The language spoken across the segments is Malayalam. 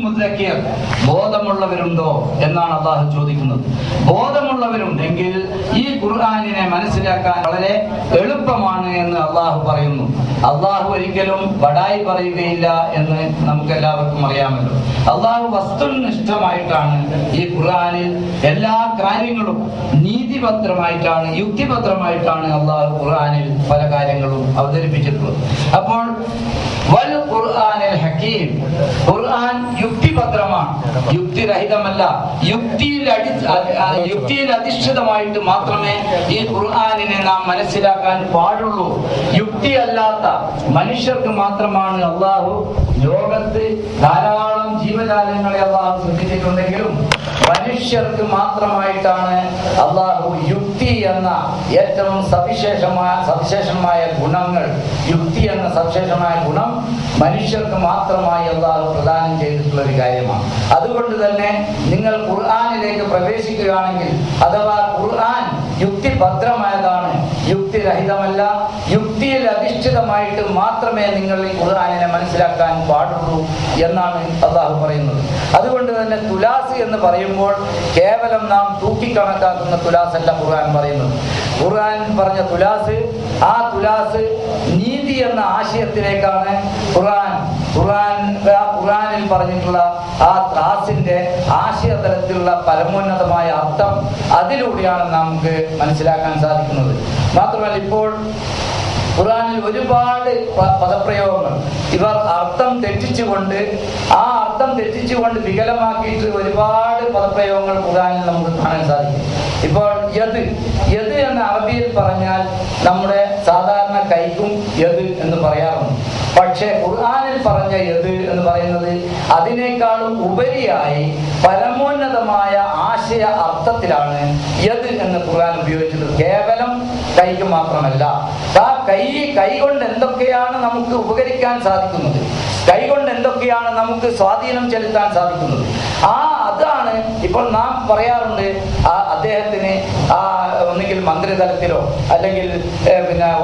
മുദ്ദക്കിർ, ബോധമുള്ളവരുണ്ടോ എന്നാണ് അള്ളാഹു ചോദിക്കുന്നത്. ബോധമുള്ളവരുണ്ടെങ്കിൽ ഈ ഖുർആനിനെ മനസ്സിലാക്കാൻ വളരെ എളുപ്പമാണ് എന്ന് അള്ളാഹു പറയുന്നു. അള്ളാഹു ഒരിക്കലും ബടായി പറയുകയില്ല എന്ന് നമുക്ക് എല്ലാവർക്കും അറിയാമല്ലോ. അള്ളാഹു വസ്തുനിഷ്ഠമായിട്ടാണ് ഈ ഖുർആനിൽ എല്ലാ കാര്യങ്ങളും നീതിപത്രമായിട്ടാണ്, യുക്തിപത്രമായിട്ടാണ് അള്ളാഹു ഖുർആനിൽ പല കാര്യങ്ങളും അവതരിപ്പിച്ചിട്ടുള്ളത്. അപ്പോൾ വൽ ഖുർആനിൽ ഹകീം, ഖുർആൻ യുക്തിപത്രമാണ്, യുക്തിരഹിതമല്ല. യുക്തിയിൽ അധിഷ്ഠിതമായിട്ട് മാത്രമേ ഈ ഖുർആനിനെ നാം മനസ്സിലാക്കാൻ പാടുള്ളൂ. യുക്തിയല്ലാത്ത മനുഷ്യർക്ക് മാത്രമാണ് അള്ളാഹു ലോകത്ത് ധാരാളം ജീവജാലങ്ങളെ അള്ളാഹു സൃഷ്ടിച്ചിട്ടുണ്ടെങ്കിലും മനുഷ്യർക്ക് മാത്രമായിട്ടാണ് അള്ളാഹു യുക്തി എന്ന ഏറ്റവും സവിശേഷമായ ഗുണങ്ങൾ, യുക്തി എന്ന സവിശേഷമായ ഗുണം മനുഷ്യർക്ക് മാത്രമായി അള്ളാഹു പ്രദാനം ചെയ്തിട്ടുള്ള ഒരു കാര്യമാണ്. അതുകൊണ്ട് തന്നെ നിങ്ങൾ ഖുർആനിലേക്ക് പ്രവേശിക്കുകയാണെങ്കിൽ, അഥവാ ഖുർആൻ യുക്തിഭദ്രമായതാണ്, യുക്തിരഹിതമല്ല, യുക്തിയിൽ അധിഷ്ഠിതമായിട്ട് മാത്രമേ നിങ്ങൾ ഈ ഖുർആനിനെ മനസ്സിലാക്കാൻ പാടുള്ളൂ എന്നാണ് അള്ളാഹു പറയുന്നത്. അതുകൊണ്ട് തന്നെ തുലാസ് എന്ന് പറയുമ്പോൾ കേവലം നാം തൂക്കിക്കണക്കാക്കുന്ന തുലാസ് അല്ല ഖുർആൻ പറയുന്നത്. ഖുർആൻ പറഞ്ഞ തുലാസ്, ആ തുലാസ് നീതി എന്ന ആശയത്തിലേക്കാണ് ഖുർആനിൽ പറഞ്ഞിട്ടുള്ള ആ ത്രാസിന്റെ ആശയതലത്തിലുള്ള പരമോന്നതമായ അർത്ഥം അതിലൂടെയാണ് നമുക്ക് മനസ്സിലാക്കാൻ സാധിക്കുന്നത്. മാത്രമല്ല, ഇപ്പോൾ ഖുർആനിൽ ഒരുപാട് പദപ്രയോഗങ്ങൾ ഇവർ അർത്ഥം തെറ്റിച്ചുകൊണ്ട് വികലമാക്കിയിട്ട് ഒരുപാട് പദപ്രയോഗങ്ങൾ ഖുർആനിൽ നമുക്ക് കാണാൻ സാധിക്കും. ഇപ്പോൾ യദ് എന്ന് അറബിയിൽ പറഞ്ഞാൽ നമ്മുടെ സാധാരണ കൈക്കും യദ് എന്ന് പറയാറുണ്ട്. പക്ഷേ ഖുർആനിൽ പറഞ്ഞ യദ് എന്ന് പറയുന്നത് അതിനേക്കാളും ഉപരിയായി പരമോന്നതമായ ആശയ അർത്ഥത്തിലാണ് യദ് എന്ന് ഖുർആൻ ഉപയോഗിച്ചത്. കേവലം കൈക്ക് മാത്രമല്ല, ആ കൈ കൊണ്ട് എന്തൊക്കെയാണ് നമുക്ക് ഉപകരിക്കാൻ സാധിക്കുന്നത്, കൈ കൊണ്ട് എന്തൊക്കെയാണ് നമുക്ക് സ്വാധീനം ചെലുത്താൻ സാധിക്കുന്നത്, അതാണ് ഇപ്പോൾ നാം പറയാറുണ്ട്. അദ്ദേഹത്തിന് ഒന്നുകിൽ മന്ത്രിതലത്തിലോ അല്ലെങ്കിൽ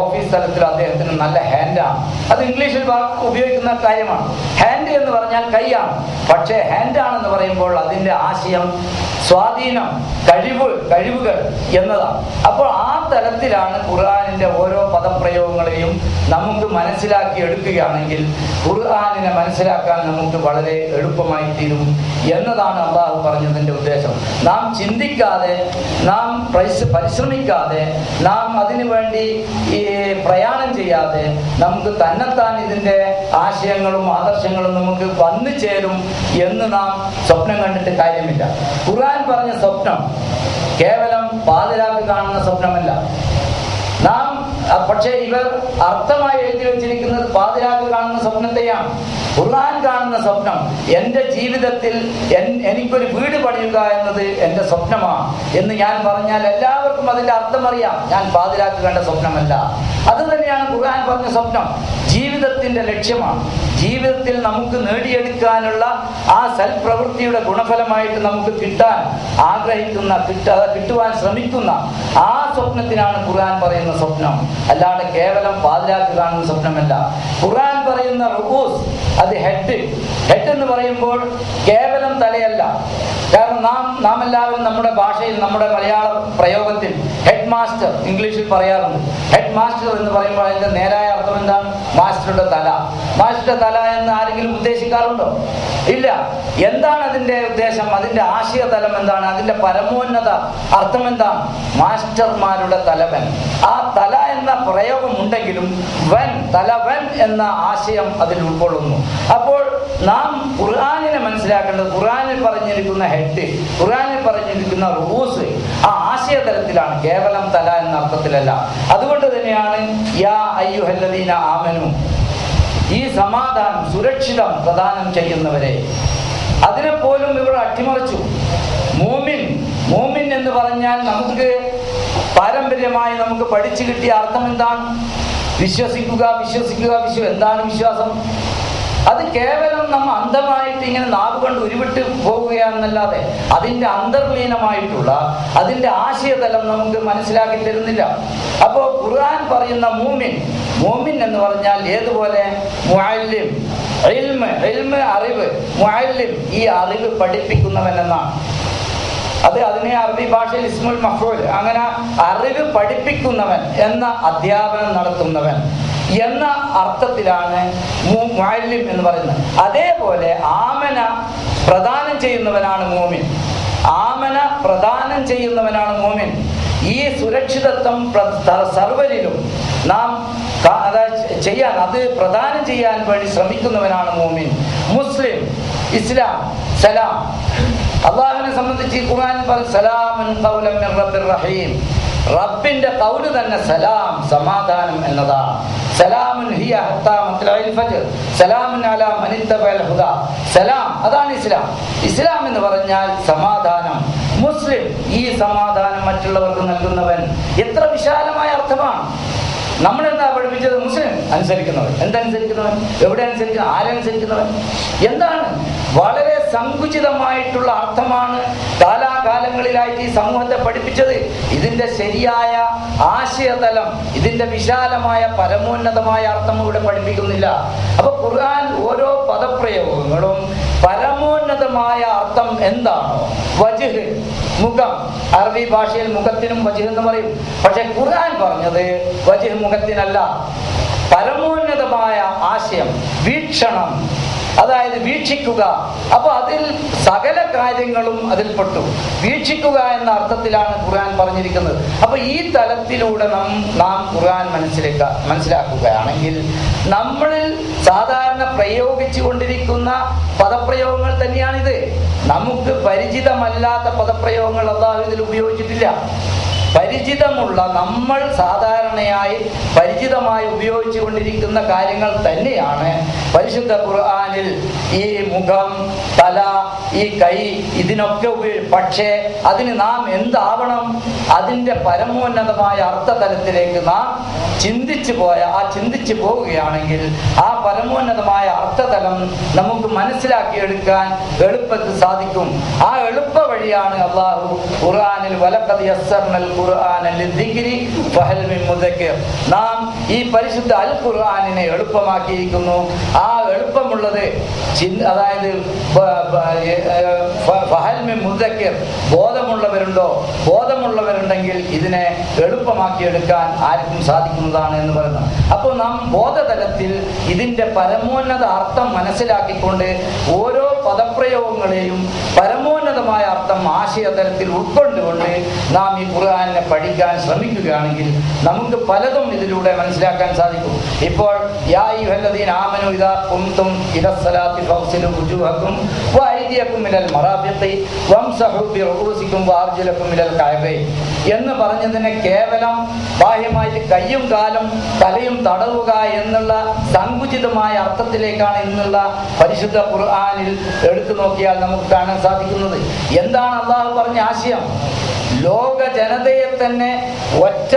ഓഫീസ് തലത്തിലോ അദ്ദേഹത്തിന് നല്ല ഹാൻഡാണ്. അത് ഇംഗ്ലീഷിൽ ഉപയോഗിക്കുന്ന കാര്യമാണ്. ഹാൻഡ് എന്ന് പറഞ്ഞാൽ കൈയാണ്. പക്ഷേ ഹാൻഡാണെന്ന് പറയുമ്പോൾ അതിൻ്റെ ആശയം സ്വാധീനം, കഴിവുകൾ എന്നതാണ്. അപ്പോൾ ആ തലത്തിലാണ് ഖുർആനിന്റെ ഓരോ പദപ്രയോഗങ്ങളെയും നമുക്ക് മനസ്സിലാക്കി എടുക്കുകയാണെങ്കിൽ ഖുർആനിനെ മനസ്സിലാക്കാൻ നമുക്ക് വളരെ എളുപ്പമായി തീരും എന്നതാണ് അള്ളാഹു പറഞ്ഞതിൻ്റെ ഉദ്ദേശം. നാം ചിന്തിക്കാതെ, നാം പരിശ്രമിക്കാതെ, നാം അതിനു വേണ്ടി പ്രയാണം ചെയ്യാതെ നമുക്ക് തന്നെത്താൻ ഇതിൻ്റെ ആശയങ്ങളും ആദർശങ്ങളും നമുക്ക് വന്നു ചേരും എന്ന് നാം സ്വപ്നം കണ്ടിട്ട് കാര്യമില്ല. ഖുർആൻ പറഞ്ഞ സ്വപ്നം കേവലം പാതിരാക്ക് കാണുന്ന സ്വപ്നമല്ല. പക്ഷേ ഇവർ അർത്ഥമായി എഴുതി വെച്ചിരിക്കുന്നത് പാതിരാക്ക് കാണുന്ന സ്വപ്നത്തെയാണ്. ഖുർആൻ കാണുന്ന സ്വപ്നം, എൻ്റെ ജീവിതത്തിൽ എനിക്കൊരു വീട് പണിയുക എന്നത് എൻ്റെ സ്വപ്നമാണ് എന്ന് ഞാൻ പറഞ്ഞാൽ എല്ലാവർക്കും അതിൻ്റെ അർത്ഥം അറിയാം. ഞാൻ പാതിരാക്ക് കണ്ട സ്വപ്നമല്ല. അത് തന്നെയാണ് ഖുർആൻ പറഞ്ഞ സ്വപ്നം. ജീവിതത്തിൻ്റെ ലക്ഷ്യമാണ്. ജീവിതത്തിൽ നമുക്ക് നേടിയെടുക്കാനുള്ള ആ സൽപ്രവൃത്തിയുടെ ഗുണഫലമായിട്ട് നമുക്ക് കിട്ടാൻ ആഗ്രഹിക്കുന്ന, കിട്ടുവാൻ ശ്രമിക്കുന്ന ആ സ്വപ്നത്തിനാണ് ഖുർആൻ പറയുന്ന സ്വപ്നം. അല്ലാതെ കേവലം പാതിരാക്ക് കാണുന്ന സ്വപ്നമല്ല. ഖുർആൻ പറയുന്ന റുഊസ്, അത് ഹെഡ് എന്ന് പറയുമ്പോൾ കേവലം തലയല്ല. കാരണം നാം എല്ലാവരും നമ്മുടെ ഭാഷയിൽ, നമ്മുടെ മലയാള പ്രയോഗത്തിൽ ഹെഡ് മാസ്റ്റർ ഇംഗ്ലീഷിൽ പറയാറുണ്ട്. ഹെഡ് മാസ്റ്റർ എന്ന് പറയുമ്പോൾ അതിന്റെ നേരായ അർത്ഥം എന്താണ്? മാസ്റ്ററുടെ തല. മാസ്റ്ററുടെ തല എന്ന് ആരെങ്കിലും ഉദ്ദേശിക്കാറുണ്ടോ? ഇല്ല. എന്താണ് അതിന്റെ ഉദ്ദേശം? അതിന്റെ ആശയതലം എന്താണ്? അതിന്റെ പരമോന്നത അർത്ഥം എന്താണ്? മാസ്റ്റർമാരുടെ തലവൻ. ആ തല എന്ന പ്രയോഗം ഉണ്ടെങ്കിലും തലവൻ എന്ന ആശയം അതിൽ ഉൾക്കൊള്ളുന്നു. അപ്പോൾ നാം ഖുർആനിനെ മനസ്സിലാക്കേണ്ടത് ഖുർആനിൽ പറഞ്ഞിരിക്കുന്ന ഹെഡ്, ഖുർആനിൽ പറഞ്ഞിരിക്കുന്ന റൂസ് ആ ആശയതലത്തിലാണ്, കേവലം തല എന്ന അർത്ഥത്തിലല്ല. അതുകൊണ്ട് തന്നെയാണ് യാ അയ്യുഹല്ലദീന ആമനു, ഈ സമാധാനം, സുരക്ഷിതം പ്രദാനം ചെയ്യുന്നവരെ, അതിനെപ്പോലും ഇവർ അട്ടിമറിച്ചു. മൂമിൻ എന്ന് പറഞ്ഞാൽ നമുക്ക് പാരമ്പര്യമായി നമുക്ക് പഠിച്ചു കിട്ടിയ അർത്ഥം എന്താണ്? വിശ്വസിക്കുക. എന്താണ് വിശ്വാസം? അത് കേവലം നമ്മ അന്ധമായിട്ട് ഇങ്ങനെ നാവ് കൊണ്ട് ഉരുവിട്ട് പോവുകയാണെന്നല്ലാതെ അതിൻ്റെ അന്തർലീനമായിട്ടുള്ള അതിൻ്റെ ആശയതലം നമുക്ക് മനസ്സിലാക്കി തരുന്നില്ല. അപ്പോൾ ഖുർആൻ പറയുന്ന മൂമിൻ എന്ന് പറഞ്ഞാൽ ഏതുപോലെ മുഅല്ലിം, ഇൽമ് അറിവ്, മുഅല്ലിം ഈ അറിവ് പഠിപ്പിക്കുന്നവൻ എന്നാണ്. അതിനെ അറബി ഭാഷയിൽ ഇസ്മുൽ മഫ്ഊൽ, അങ്ങനെ അറിവ് പഠിപ്പിക്കുന്നവൻ എന്ന അധ്യാപനം നടത്തുന്നവൻ എന്ന അർത്ഥത്തിലാണ് മുഅല്ലിം എന്ന് പറയുന്നത്. അതേപോലെ ആമന പ്രദാനം ചെയ്യുന്നവനാണ് മൂമിൻ. ആമന പ്രദാനം ചെയ്യുന്നവനാണ് മൂമിൻ. ഈ സുരക്ഷിതത്വം സർവരിലും നാം ചെയ്യാൻ, അത് പ്രദാനം ചെയ്യാൻ വേണ്ടി ശ്രമിക്കുന്നവനാണ് മൂമിൻ. മുസ്ലിം, ഇസ്ലാം, സലാം. അള്ളാഹുവിനെ സംബന്ധിച്ച് ഖുർആനിൽ പറഞ്ഞു സലാമുൻ ഖൗലൻ മിർ റബ്ബിർ റഹീം. റബ്ബിന്റെ ഖൗല് തന്നെ സലാം, സമാധാനം എന്നതാണ്. സലാമുൻ ഹിയ ഹത്താ മത്ലഇൽ ഫജ്ർ, സലാമുൻ അലാ മൻ ഇത്തബഅൽ ഹുദാ. സലാം, അതാണ് ഇസ്ലാം. ഇസ്ലാം എന്ന് പറഞ്ഞാൽ സമാധാനം. മുസ്ലിം, ഈ സമാധാനം മറ്റുള്ളവർക്ക് നൽകുന്നവൻ. എത്ര വിശാലമായ അർത്ഥമാണ്. നമ്മളെന്താ പഠിപ്പിച്ചത്? മുസ്ലിം അനുസരിക്കുന്നവൻ. എന്തനുസരിക്കുന്നവൻ? എവിടെ അനുസരിക്കുന്നവൻ? ആരനുസരിക്കുന്നവൻ? എന്താണ്? വളരെ സങ്കുചിതമായിട്ടുള്ള അർത്ഥമാണ് കാലാകാലങ്ങളിലായിട്ട് ഈ സമൂഹത്തെ പഠിപ്പിച്ചത്. ഇതിന്റെ ശരിയായ ആശയതലം, ഇതിന്റെ വിശാലമായ പരമോന്നതമായ അർത്ഥം ഇവിടെ പഠിപ്പിക്കുന്നില്ല. അപ്പൊ ഖുർആൻ ഓരോ പദപ്രയോഗങ്ങളും പരമോന്നതമായ അർത്ഥം എന്താണോ, വജ്ഹ്, മുഖം, അറബി ഭാഷയിൽ മുഖത്തിനും വജ്ഹ് എന്ന് പറയും. പക്ഷെ ഖുർആൻ പറഞ്ഞത് വജ്ഹ് മുഖത്തിനല്ല, പരമോന്നതമായ ആശയം, വീക്ഷണം, അതായത് വീക്ഷിക്കുക. അപ്പൊ അതിൽ സകല കാര്യങ്ങളും അതിൽപ്പെട്ടു. വീക്ഷിക്കുക എന്ന അർത്ഥത്തിലാണ് ഖുർആൻ പറഞ്ഞിരിക്കുന്നത്. അപ്പൊ ഈ തലത്തിലൂടെ നാം ഖുർആൻ മനസ്സിലാക്കുകയാണെങ്കിൽ നമ്മളിൽ സാധാരണ പ്രയോഗിച്ചു കൊണ്ടിരിക്കുന്ന പദപ്രയോഗങ്ങൾ തന്നെയാണിത്. നമുക്ക് പരിചിതമല്ലാത്ത പദപ്രയോഗങ്ങൾ അല്ലാഹു ഇതിൽ ഉപയോഗിച്ചിട്ടില്ല. പരിചിതമുള്ള, നമ്മൾ സാധാരണയായി പരിചിതമായി ഉപയോഗിച്ചു കൊണ്ടിരിക്കുന്ന കാര്യങ്ങൾ തന്നെയാണ് പരിശുദ്ധ ഖുർആനിൽ ഈ മുഖം, തല, ഈ കൈ, ഇതിനൊക്കെ പക്ഷേ അതിന് നാം എന്താവണം? അതിൻ്റെ പരമോന്നതമായ അർത്ഥതലത്തിലേക്ക് നാം ചിന്തിച്ചു പോവുകയാണെങ്കിൽ ആ പരമോന്നതമായ അർത്ഥതലം നമുക്ക് മനസ്സിലാക്കിയെടുക്കാൻ എളുപ്പത്തിൽ സാധിക്കും. ആ എളുപ്പ വഴിയാണ് അല്ലാഹു ഖുർആനിൽ വലഖദ് യസ്സർനൽ ഖുർആന ലിദ്ദിക്രി ഫഹൽ മിൻ മുദക്കിർ. നാം ഈ പരിശുദ്ധ അൽ ഖുർആനിനെ എളുപ്പമാക്കിയിരിക്കുന്നു. ആ എളുപ്പമുള്ളത്, അതായത് ഫഹൽ മിൻ മുദക്കിർ, ബോധമുള്ളവരുണ്ടെങ്കിൽ ഇതിനെ എളുപ്പമാക്കിയെടുക്കാൻ ആർക്കും സാധിക്കുന്നതാണ് എന്ന് പറയുന്നത്. അപ്പോൾ നാം ബോധതലത്തിൽ ഇതിൻ്റെ പരമോന്നത അർത്ഥം മനസ്സിലാക്കിക്കൊണ്ട് ഓരോ പദപ്രയോഗങ്ങളെയും പരമോന്നതമായ അർത്ഥം ആശയതലത്തിൽ ഉൾക്കൊണ്ടുകൊണ്ട് നാം ഈ ഖുർആനിനെ പഠിക്കാൻ ശ്രമിക്കുകയാണെങ്കിൽ നമുക്ക് പലതും ഇതിലൂടെ മനസ്സിലാക്കാൻ സാധിക്കും. ഇപ്പോൾ യാ അയ്യുഹല്ലദീന ആമനൂ ഇദാ ഖുംതും ഇലസ്സലാത്തി ഫഗ്സിലൂ വുജൂഹക്കും വഅയ്ദിയക്കും ഇലൽ മറാഫിഖി വംസഹൂ ബിറുഊസിക്കും വഅർജുലക്കും ഇലൽ കഅബൈൻ എന്ന് പറഞ്ഞതിനെ കേവലം ബാഹ്യമായിട്ട് കയ്യും കാലും തലയും തടവുക എന്നുള്ള സങ്കുചിതമായ അർത്ഥത്തിലേക്കാണ് ഇന്നുള്ള പരിശുദ്ധ ഖുർആനിൽ എടുത്തു നോക്കിയാൽ നമുക്ക് കാണാൻ സാധിക്കുന്നത്. എന്താണ് അല്ലാഹു പറഞ്ഞ ആശയം? ലോക ജനതയെ തന്നെ ഒറ്റ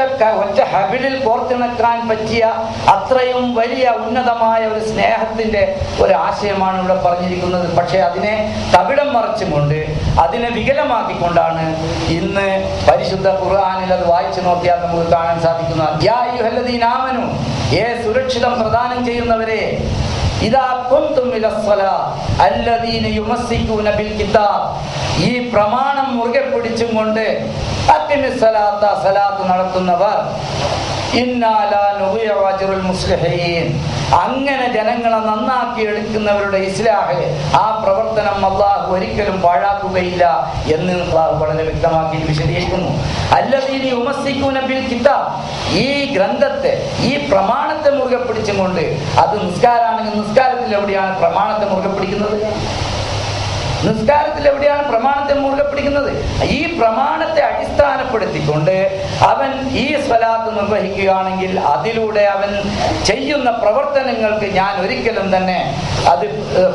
ഹബിലിൽ കോർത്തിണക്കാൻ പറ്റിയ അത്രയും വലിയ ഉന്നതമായ ഒരു സ്നേഹത്തിന്റെ ഒരു ആശയമാണ് ഇവിടെ പറഞ്ഞിരിക്കുന്നത്. പക്ഷെ അതിനെ തവിടം മറിച്ചുകൊണ്ട്, അതിനെ വികലമാക്കിക്കൊണ്ടാണ് ഇന്ന് പരിശുദ്ധ ഖുർആനിൽ അത് വായിച്ചു നോക്കിയാൽ നമുക്ക് കാണാൻ സാധിക്കുന്നത്. യാ അയ്യുഹല്ലദീന ആമനൂ, സുരക്ഷിതം പ്രദാനം ചെയ്യുന്നവരെ, ഇദാ ഖുംതും ഇലസ്സലാ അല്ലദീന യുമസ്സികൂന ബിൽ കിതാബ്, ഈ പ്രമാണം മുറുകെ പിടിച്ചും കൊണ്ട് അഖിമിസ്സലാത്ത, സലാത്ത് നടത്തുന്നവർ, ഇന്നാ ലാ നുദിഉ അജ്റുൽ മുസ്ലിഹീൻ, അങ്ങനെ ജനങ്ങളെ നന്നാക്കി എടുക്കുന്നവരുടെ ഇസ്ലാഹ്, ആ പ്രവർത്തനം അല്ലാഹു ഒരിക്കലും പാഴാക്കുകയില്ല എന്ന് അല്ലാഹു വളരെ വ്യക്തമാക്കി വിശദീകരിക്കുന്നു. അല്ലദീന യുമസ്സികൂന ബിൽ കിതാബ്, ഈ ഗ്രന്ഥത്തെ, ഈ പ്രമാണത്തെ മുറുകെ പിടിച്ചുകൊണ്ട്, അത് നിസ്കാരാണെങ്കിൽ നിസ്കാരത്തിൽ എവിടെയാണ് പ്രമാണത്തെ മുറുകെ പിടിക്കുന്നത്? നിസ്കാരത്തിൽ എവിടെയാണ് പ്രമാണത്തെ മുറുകെ പിടിക്കുന്നത്? ഈ പ്രമാണത്തെ അടിസ്ഥാനപ്പെടുത്തിക്കൊണ്ട് അവൻ ഈ സ്വലാത്ത് നിർവഹിക്കുകയാണെങ്കിൽ അതിലൂടെ അവൻ ചെയ്യുന്ന പ്രവർത്തനങ്ങൾക്ക് ഞാൻ ഒരിക്കലും തന്നെ അത്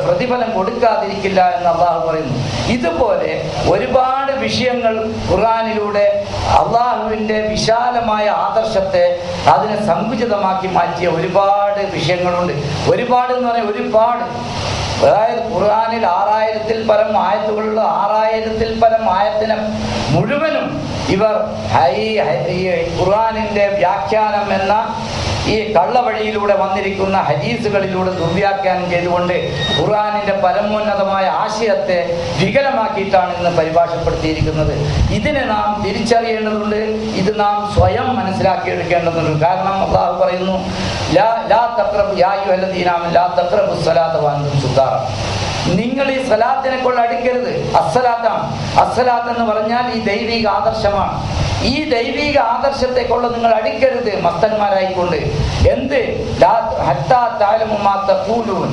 പ്രതിഫലം കൊടുക്കാതിരിക്കില്ല എന്ന് അല്ലാഹു പറയുന്നു. ഇതുപോലെ ഒരുപാട് വിഷയങ്ങൾ ഖുർആനിലൂടെ അള്ളാഹുവിൻ്റെ വിശാലമായ ആദർശത്തെ അതിനെ സങ്കുചിതമാക്കി മാറ്റിയ ഒരുപാട് വിഷയങ്ങളുണ്ട്. ഒരുപാട് എന്ന് പറഞ്ഞാൽ ഒരുപാട്. അതായത് ഖുർആനിൽ 6000-ൽ പരം ആയത്തുകളുള്ള 6000-ൽ പരം ആയത്തിനെ മുഴുവനും ഇവർ ഈ ഖുർആനിൻ്റെ വ്യാഖ്യാനം എന്ന ഈ കള്ളവഴിയിലൂടെ വന്നിരിക്കുന്ന ഹദീസുകളിലൂടെ ദുർവ്യാഖ്യാനം ചെയ്തുകൊണ്ട് ഖുർആനിൻ്റെ പരമോന്നതമായ ആശയത്തെ വികലമാക്കിയിട്ടാണ് ഇന്ന് പരിഭാഷപ്പെടുത്തിയിരിക്കുന്നത്. ഇതിനെ നാം തിരിച്ചറിയേണ്ടതുണ്ട്. ഇത് നാം സ്വയം മനസ്സിലാക്കിയെടുക്കേണ്ടതുണ്ട്. കാരണം അല്ലാഹു പറയുന്നു, ലാ തഖ്റബു യാ അയ്യുഹല്ലദീന ആമനൂ ലാ തഖ്റബു സ്വലാത്ത വഅൻതും സുകാറ. നിങ്ങൾ ഈ സ്വലാത്തിനെ കൊണ്ട് അടുക്കരുത്. അസ്സലാത്താണ്. അസ്സലാത്ത് എന്ന് പറഞ്ഞാൽ ഈ ദൈവിക ആദർശമാണ്. ഈ ദൈവിക ആദർശത്തെ കൊണ്ട് നിങ്ങൾ അടുക്കരുത് മസ്തന്മാരായിക്കൊണ്ട്. എന്ത്? ഹത്താ തഅലമു മാ തഖൂലൂൻ,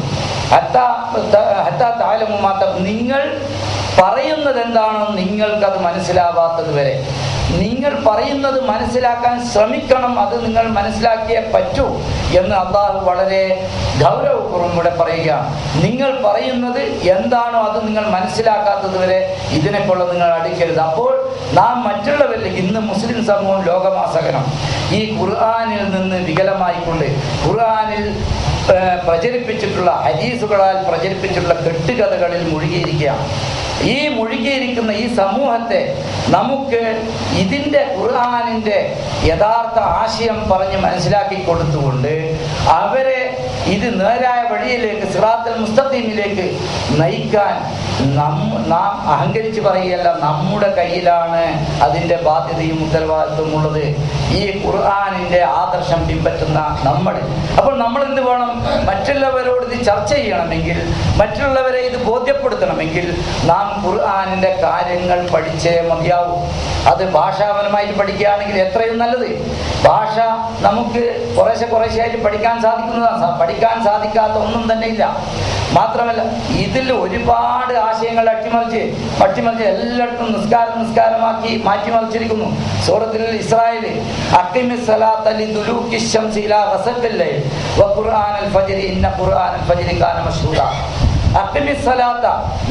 ഹത്താ തഅലമു മാ തഖൂലൂൻ. നിങ്ങൾ പറയുന്നത് എന്താണോ നിങ്ങൾക്കത് മനസ്സിലാവാത്തത് വരെ നിങ്ങൾ പറയുന്നത് മനസ്സിലാക്കാൻ ശ്രമിക്കണം. അത് നിങ്ങൾ മനസ്സിലാക്കിയേ പറ്റൂ എന്ന് അല്ലാഹു വളരെ ഗൗരവപൂർവ്വം ഇവിടെ പറയുകയാണ്. നിങ്ങൾ പറയുന്നത് എന്താണോ അത് നിങ്ങൾ മനസ്സിലാക്കാത്തത് വരെ ഇതിനെക്കൊള്ള നിങ്ങൾ അടുക്കരുത്. അപ്പോൾ നാം മറ്റുള്ളവരിൽ ഇന്ന് മുസ്ലിം സമൂഹം ലോകമാസകനം ഈ ഖുർആനിൽ നിന്ന് വികലമായിക്കൊണ്ട് ഖുർആനിൽ പ്രചരിപ്പിച്ചിട്ടുള്ള ഹദീസുകളാൽ പ്രചരിപ്പിച്ചിട്ടുള്ള കെട്ടുകഥകളിൽ മുഴുകിയിരിക്കുകയാണ്. ഈ മുഴുകിയിരിക്കുന്ന ഈ സമൂഹത്തെ നമുക്ക് ഇതിൻ്റെ ഖുർആനിൻ്റെ യഥാർത്ഥ ആശയം പറഞ്ഞ് മനസ്സിലാക്കി കൊടുത്തുകൊണ്ട് അവരെ ഇത് നേരായ വഴിയിലേക്ക്, സിറാത്തുൽ മുസ്തഖീമിലേക്ക് നയിക്കാൻ നാം അഹങ്കരിച്ച് പറയുകയല്ല, നമ്മുടെ കയ്യിലാണ് അതിൻ്റെ ബാധ്യതയും ഉത്തരവാദിത്വവും ഉള്ളത്. ഈ ഖുർആനിൻ്റെ ആദർശം പിൻപറ്റുന്ന നമ്മൾ. അപ്പോൾ നമ്മൾ എന്ത് വേണം? മറ്റുള്ളവരോട് ഇത് ചർച്ച ചെയ്യണമെങ്കിൽ, മറ്റുള്ളവരെ ഇത് ബോധ്യപ്പെടുത്തണമെങ്കിൽ നാം ഖുർആനിൻ്റെ കാര്യങ്ങൾ പഠിച്ചേ മതിയാവും. അത് ഭാഷാപരമായിട്ട് പഠിക്കുകയാണെങ്കിൽ എത്രയും നല്ലത്. ഭാഷ നമുക്ക് കുറേശ്ശെയായിട്ട് പഠിക്കാൻ സാധിക്കുന്നതാണ്. പഠിക്കാൻ സാധിക്കാത്ത ഒന്നും തന്നെ ഇല്ല. മാത്രമല്ല ഇതിൽ ഒരുപാട് ആശയങ്ങൾ അട്ടിമറിച്ച് എല്ലായിടത്തും നിസ്കാരമാക്കി മാറ്റിമറിച്ചിരിക്കുന്നു. സൂറത്തുൽ ഇസ്രായേൽ അഖിമിസ് സ്വലാത്ത ലിദുലൂകി ശംസി ഇലാ ഗസഖിൽ ലൈൽ വഖുർആനൽ ഫജ്രി ഇന്ന ഖുർആനൽ ഫജ്രി കാന മശ്ഹൂദാ. അഖിമിസ് സ്വലാത്ത,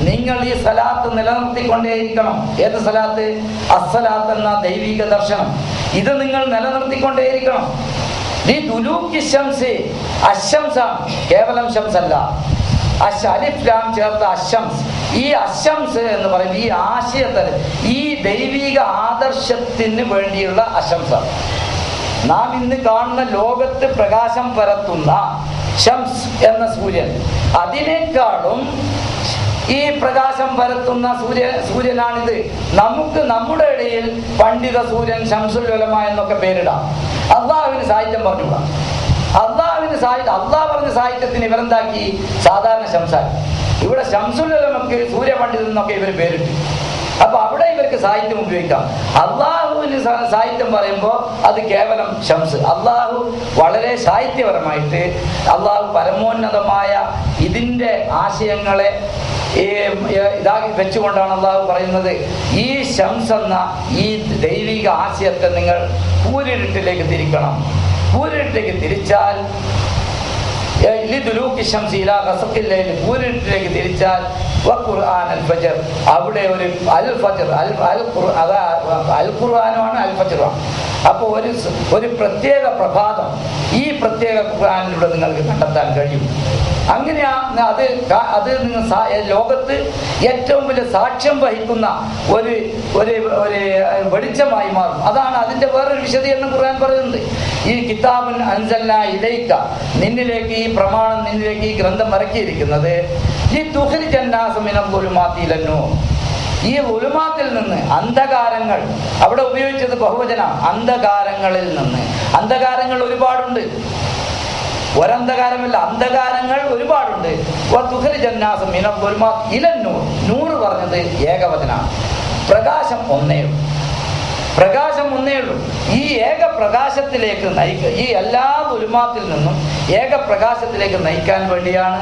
നിങ്ങൾ ഈ സലാത്ത് നിലനിർത്തിക്കൊണ്ടേയിരിക്കണം. ഏത് സലാത്ത്? അസ്സലാത്ത് എന്ന ദൈവിക ദർശനം. ഇത് നിങ്ങൾ നിലനിർത്തിക്കൊണ്ടേയിരിക്കണം. ലിദുലൂകി ശംസി, അശംസാണ്, കേവലം ശംസല്ല, അലിഫ് ലാം ചേർത്ത അശംസ്. ഈ അശംസ് എന്ന് പറയുന്നത് ഈ ആശയത്തിന്, ഈ ദൈവിക ആദർശത്തിന് വേണ്ടിയുള്ള അശംസ. നാം ഇന്ന് കാണുന്ന ലോകത്ത് പ്രകാശം പരത്തുന്ന ഷംസ് എന്ന സൂര്യൻ, അതിനേക്കാളും ഈ പ്രകാശം പരത്തുന്ന സൂര്യനാണിത്. നമുക്ക് നമ്മുടെ ഇടയിൽ പണ്ഡിത സൂര്യൻ, ശംസുൽ ഉലമ എന്നൊക്കെ പേരിടാം. അള്ളാഹുവിന് സാഹിത്യം പറഞ്ഞുകൂടാ. അള്ളാഹ് പറഞ്ഞ സാഹിത്യത്തിന് ഇവരെന്താക്കി? സാധാരണ ശംസാക്കി. ഇവിടെ ശംസുൽ ഉലമക്ക് സൂര്യപണ്ഡിതൻ എന്നൊക്കെ ഇവർ പേരിട്ടു. അപ്പൊ അവിടെ ഇവർക്ക് സാഹിത്യം ഉപയോഗിക്കാം. അള്ളാഹുവിന് സാഹിത്യം പറയുമ്പോൾ അത് കേവലം ഷംസ്. അള്ളാഹു വളരെ സാഹിത്യപരമായിട്ട് അള്ളാഹു പരമോന്നതമായ ഇതിൻ്റെ ആശയങ്ങളെ ഇതാക്കി വെച്ചുകൊണ്ടാണ് അള്ളാഹു പറയുന്നത്, ഈ ഷംസ് എന്ന ഈ ദൈവിക ആശയത്തെ നിങ്ങൾ കൂരിരുട്ടിലേക്ക് തിരിക്കണം. കൂരിരുട്ടിലേക്ക് തിരിച്ചാൽ കൂരിട്ടിലേക്ക് തിരിച്ചാൽ അവിടെ ഒരു അൽ ഖുർആനുമാണ്, അൽ ഫജ്റാണ്. അപ്പോൾ ഒരു പ്രത്യേക പ്രഭാതം ഈ പ്രത്യേക ഖുർആനിലൂടെ നിങ്ങൾക്ക് കണ്ടെത്താൻ കഴിയും. അങ്ങനെയാണ് അത് നിങ്ങൾ ലോകത്ത് ഏറ്റവും വലിയ സാക്ഷ്യം വഹിക്കുന്ന ഒരു വെളിച്ചമായി മാറും. അതാണ് അതിൻ്റെ വേറൊരു വിശദീകരണം ഖുർആൻ പറയുന്നത്. ഈ കിതാബുൻ അൻസൽനാ ഇലൈക, നിന്നിലേക്ക് ഈ പ്രമാണം, നിന്നിലേക്ക് ഈ ഗ്രന്ഥം ഇറക്കിയിരിക്കുന്നത് ഈ തുഖ്രിജന്നാസ മിനൽ ളുലുമാത്തി ഇലന്നൂർ, ഈ ഉലുമാത്തിൽ നിന്ന്, അന്ധകാരങ്ങൾ, അവിടെ ഉപയോഗിച്ചത് ബഹുവചന, അന്ധകാരങ്ങളിൽ നിന്ന്. അന്ധകാരങ്ങൾ ഒരുപാടുണ്ട്, ഒരന്ധകാരമല്ല, അന്ധകാരങ്ങൾ ഒരുപാടുണ്ട്. നൂറ് പറഞ്ഞത് ഏകവചനാണ്. പ്രകാശം ഒന്നേ ഉള്ളൂ. ഈ ഏക പ്രകാശത്തിലേക്ക് ഈ എല്ലാ ഉലുമാത്തിൽ നിന്നും ഏക പ്രകാശത്തിലേക്ക് നയിക്കാൻ വേണ്ടിയാണ്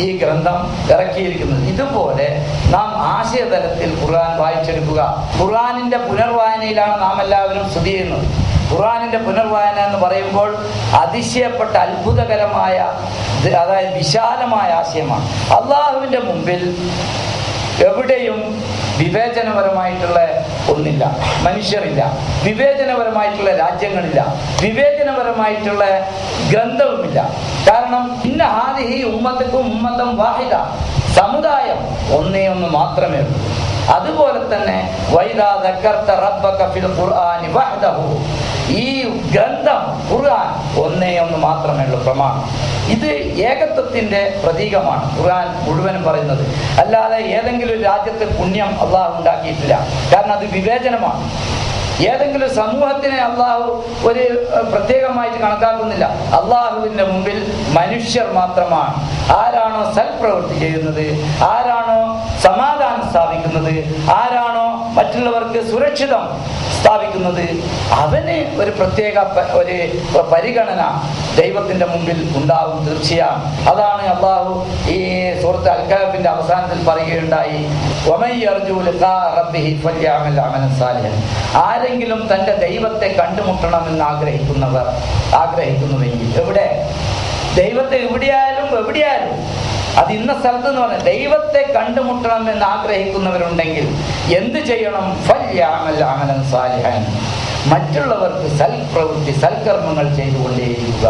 ഈ ഗ്രന്ഥം ഇറക്കിയിരിക്കുന്നത്. ഇതുപോലെ നാം ആശയതലത്തിൽ ഖുർആൻ വായിച്ചെടുക്കുക. ഖുർആനിന്റെ പുനർവായനയിലാണ് നാം എല്ലാവരും സ്ഥിതി ചെയ്യുന്നത്. ഖുർആനിന്റെ പുനർവായന എന്ന് പറയുമ്പോൾ അതിശയപ്പെട്ട അത്ഭുതകരമായ, അതായത് വിശാലമായ ആശയമാണ്. അള്ളാഹുവിന്റെ മുമ്പിൽ എവിടെയും വിവേചനപരമായിട്ടുള്ള ഒന്നില്ല, മനുഷ്യരില്ല, വിവേചനപരമായിട്ടുള്ള രാജ്യങ്ങളില്ല, വിവേചനപരമായിട്ടുള്ള ഗ്രന്ഥവുമില്ല. കാരണം ഇന്ന ഹാദിഹി ഉമ്മത്തുക്കും ഉമ്മത്തം വാഹിദ, സമുദായം ഒന്നേ ഒന്ന് മാത്രമേ ഉള്ളൂ. അതുപോലെ തന്നെ വൈദാ ദക്കർത റബ്ബക ഫിൽ ഖുർആനി വഹ്ദഹു, ഈ ഗ്രന്ഥം ഖുർആൻ ഒന്നേ ഒന്ന് മാത്രമേ ഉള്ളൂ പ്രമാണം. ഇത് ഏകത്വത്തിന്റെ പ്രതീകമാണ് ഖുർആൻ മുഴുവനും പറയുന്നത്. അല്ലാതെ ഏതെങ്കിലും ഒരു രാജ്യത്ത് പുണ്യം അള്ളാഹു ഉണ്ടാക്കിയിട്ടില്ല. കാരണം അത് വിവേചനമാണ്. ഏതെങ്കിലും സമൂഹത്തിനെ അള്ളാഹു ഒരു പ്രത്യേകമായിട്ട് കണക്കാക്കുന്നില്ല. അള്ളാഹുവിന്റെ മുമ്പിൽ മനുഷ്യർ മാത്രമാണ്. ആരാണോ സൽപ്രവൃത്തി ചെയ്യുന്നത്, ആരാണോ സമാധാനം സ്ഥാപിക്കുന്നത്, ആരാണോ മറ്റുള്ളവർക്ക് സുരക്ഷിതം സ്ഥാപിക്കുന്നത്, അവന് ഒരു പ്രത്യേക ഒരു പരിഗണന ദൈവത്തിന്റെ മുമ്പിൽ ഉണ്ടാവും തീർച്ചയായും. അതാണ് അള്ളാഹു ഈ സൂറത്ത് അൽ കഹ്ഫിന്റെ അവസാനത്തിൽ പറയുകയുണ്ടായി, വമൻ യർജു ലിഖാ റബ്ബിഹി ഫൽയഅമൽ അമലൻ സാലിഹൻ. ആരെങ്കിലും തന്റെ ദൈവത്തെ കണ്ടുമുട്ടണമെന്ന് ആഗ്രഹിക്കുന്നുവെങ്കിൽ, എവിടെ ദൈവത്തെ എവിടെയായാലും അത് ഇന്ന സ്ഥലത്ത് എന്ന് പറഞ്ഞാൽ ദൈവത്തെ കണ്ടുമുട്ടണം എന്ന് ആഗ്രഹിക്കുന്നവരുണ്ടെങ്കിൽ എന്ത് ചെയ്യണം? ഫൽയഅമൽ അമലൻ സാലിഹൻ, മറ്റുള്ളവർക്ക് സൽപ്രവൃത്തി സൽക്കർമ്മങ്ങൾ ചെയ്തുകൊണ്ടേയിരിക്കുക.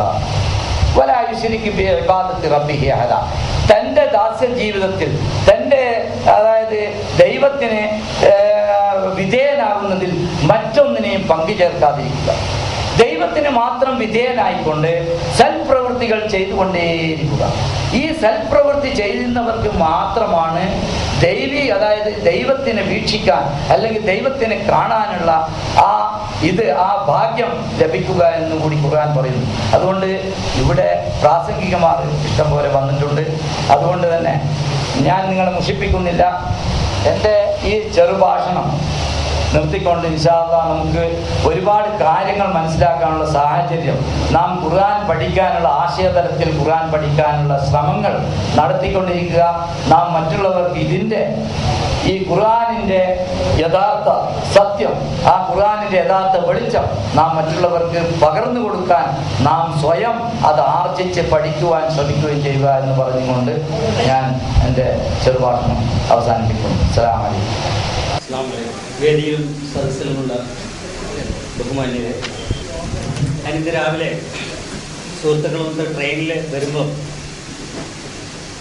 വലാ യുശ്രിക് ബിഇബാദത്തി റബ്ബിഹി അഹദ, തൻ്റെ ദാസ്യ ജീവിതത്തിൽ അതായത് ദൈവത്തിന് വിധേയനാകുന്നതിൽ മറ്റൊന്നിനെയും പങ്കുചേർക്കാതിരിക്കുക. ദൈവത്തിന് മാത്രം വിധേയനായിക്കൊണ്ട് സൽപ്രവൃത്തികൾ ചെയ്തുകൊണ്ടേയിരിക്കുക. ഈ സൽപ്രവൃത്തി ചെയ്യുന്നവർക്ക് മാത്രമാണ് അതായത് ദൈവത്തിനെ വീക്ഷിക്കാൻ അല്ലെങ്കിൽ ദൈവത്തിനെ കാണാനുള്ള ആ ഭാഗ്യം ലഭിക്കുക എന്ന് കൂടി ഖുർആൻ പറയുന്നു. അതുകൊണ്ട് ഇവിടെ പ്രാസംഗികമാർ ഇഷ്ടം പോലെ വന്നിട്ടുണ്ട്. അതുകൊണ്ട് തന്നെ ഞാൻ നിങ്ങളെ മുഷിപ്പിക്കുന്നില്ല. എൻ്റെ ഈ ചെറുഭാഷണം നിർത്തിക്കൊണ്ട് ഇൻഷാ അല്ലാഹ് നമുക്ക് ഒരുപാട് കാര്യങ്ങൾ മനസ്സിലാക്കാനുള്ള സാഹചര്യം, നാം ഖുർആൻ പഠിക്കാനുള്ള ആശയതലത്തിൽ ഖുർആൻ പഠിക്കാനുള്ള ശ്രമങ്ങൾ നടത്തിക്കൊണ്ടിരിക്കുക. നാം മറ്റുള്ളവർക്ക് ഈ ഖുർആനിൻ്റെ യഥാർത്ഥ സത്യം, ആ ഖുർആനിൻ്റെ യഥാർത്ഥ വെളിച്ചം നാം മറ്റുള്ളവർക്ക് പകർന്നു കൊടുക്കാൻ നാം സ്വയം അത് ആർജിച്ച് പഠിക്കുവാൻ ശ്രമിക്കുകയും ചെയ്യുക എന്ന് പറഞ്ഞുകൊണ്ട് ഞാൻ എൻ്റെ ചെറുഭാഷണം അവസാനിപ്പിക്കുന്നു. അസ്സലാമു അലൈക്കും. വേദിയിലും സദസ്സിലുമുള്ള ബഹുമാന്യരെ, ഞാനിന്ന് രാവിലെ സുഹൃത്തുക്കളൊന്ന് ട്രെയിനിൽ വരുമ്പോൾ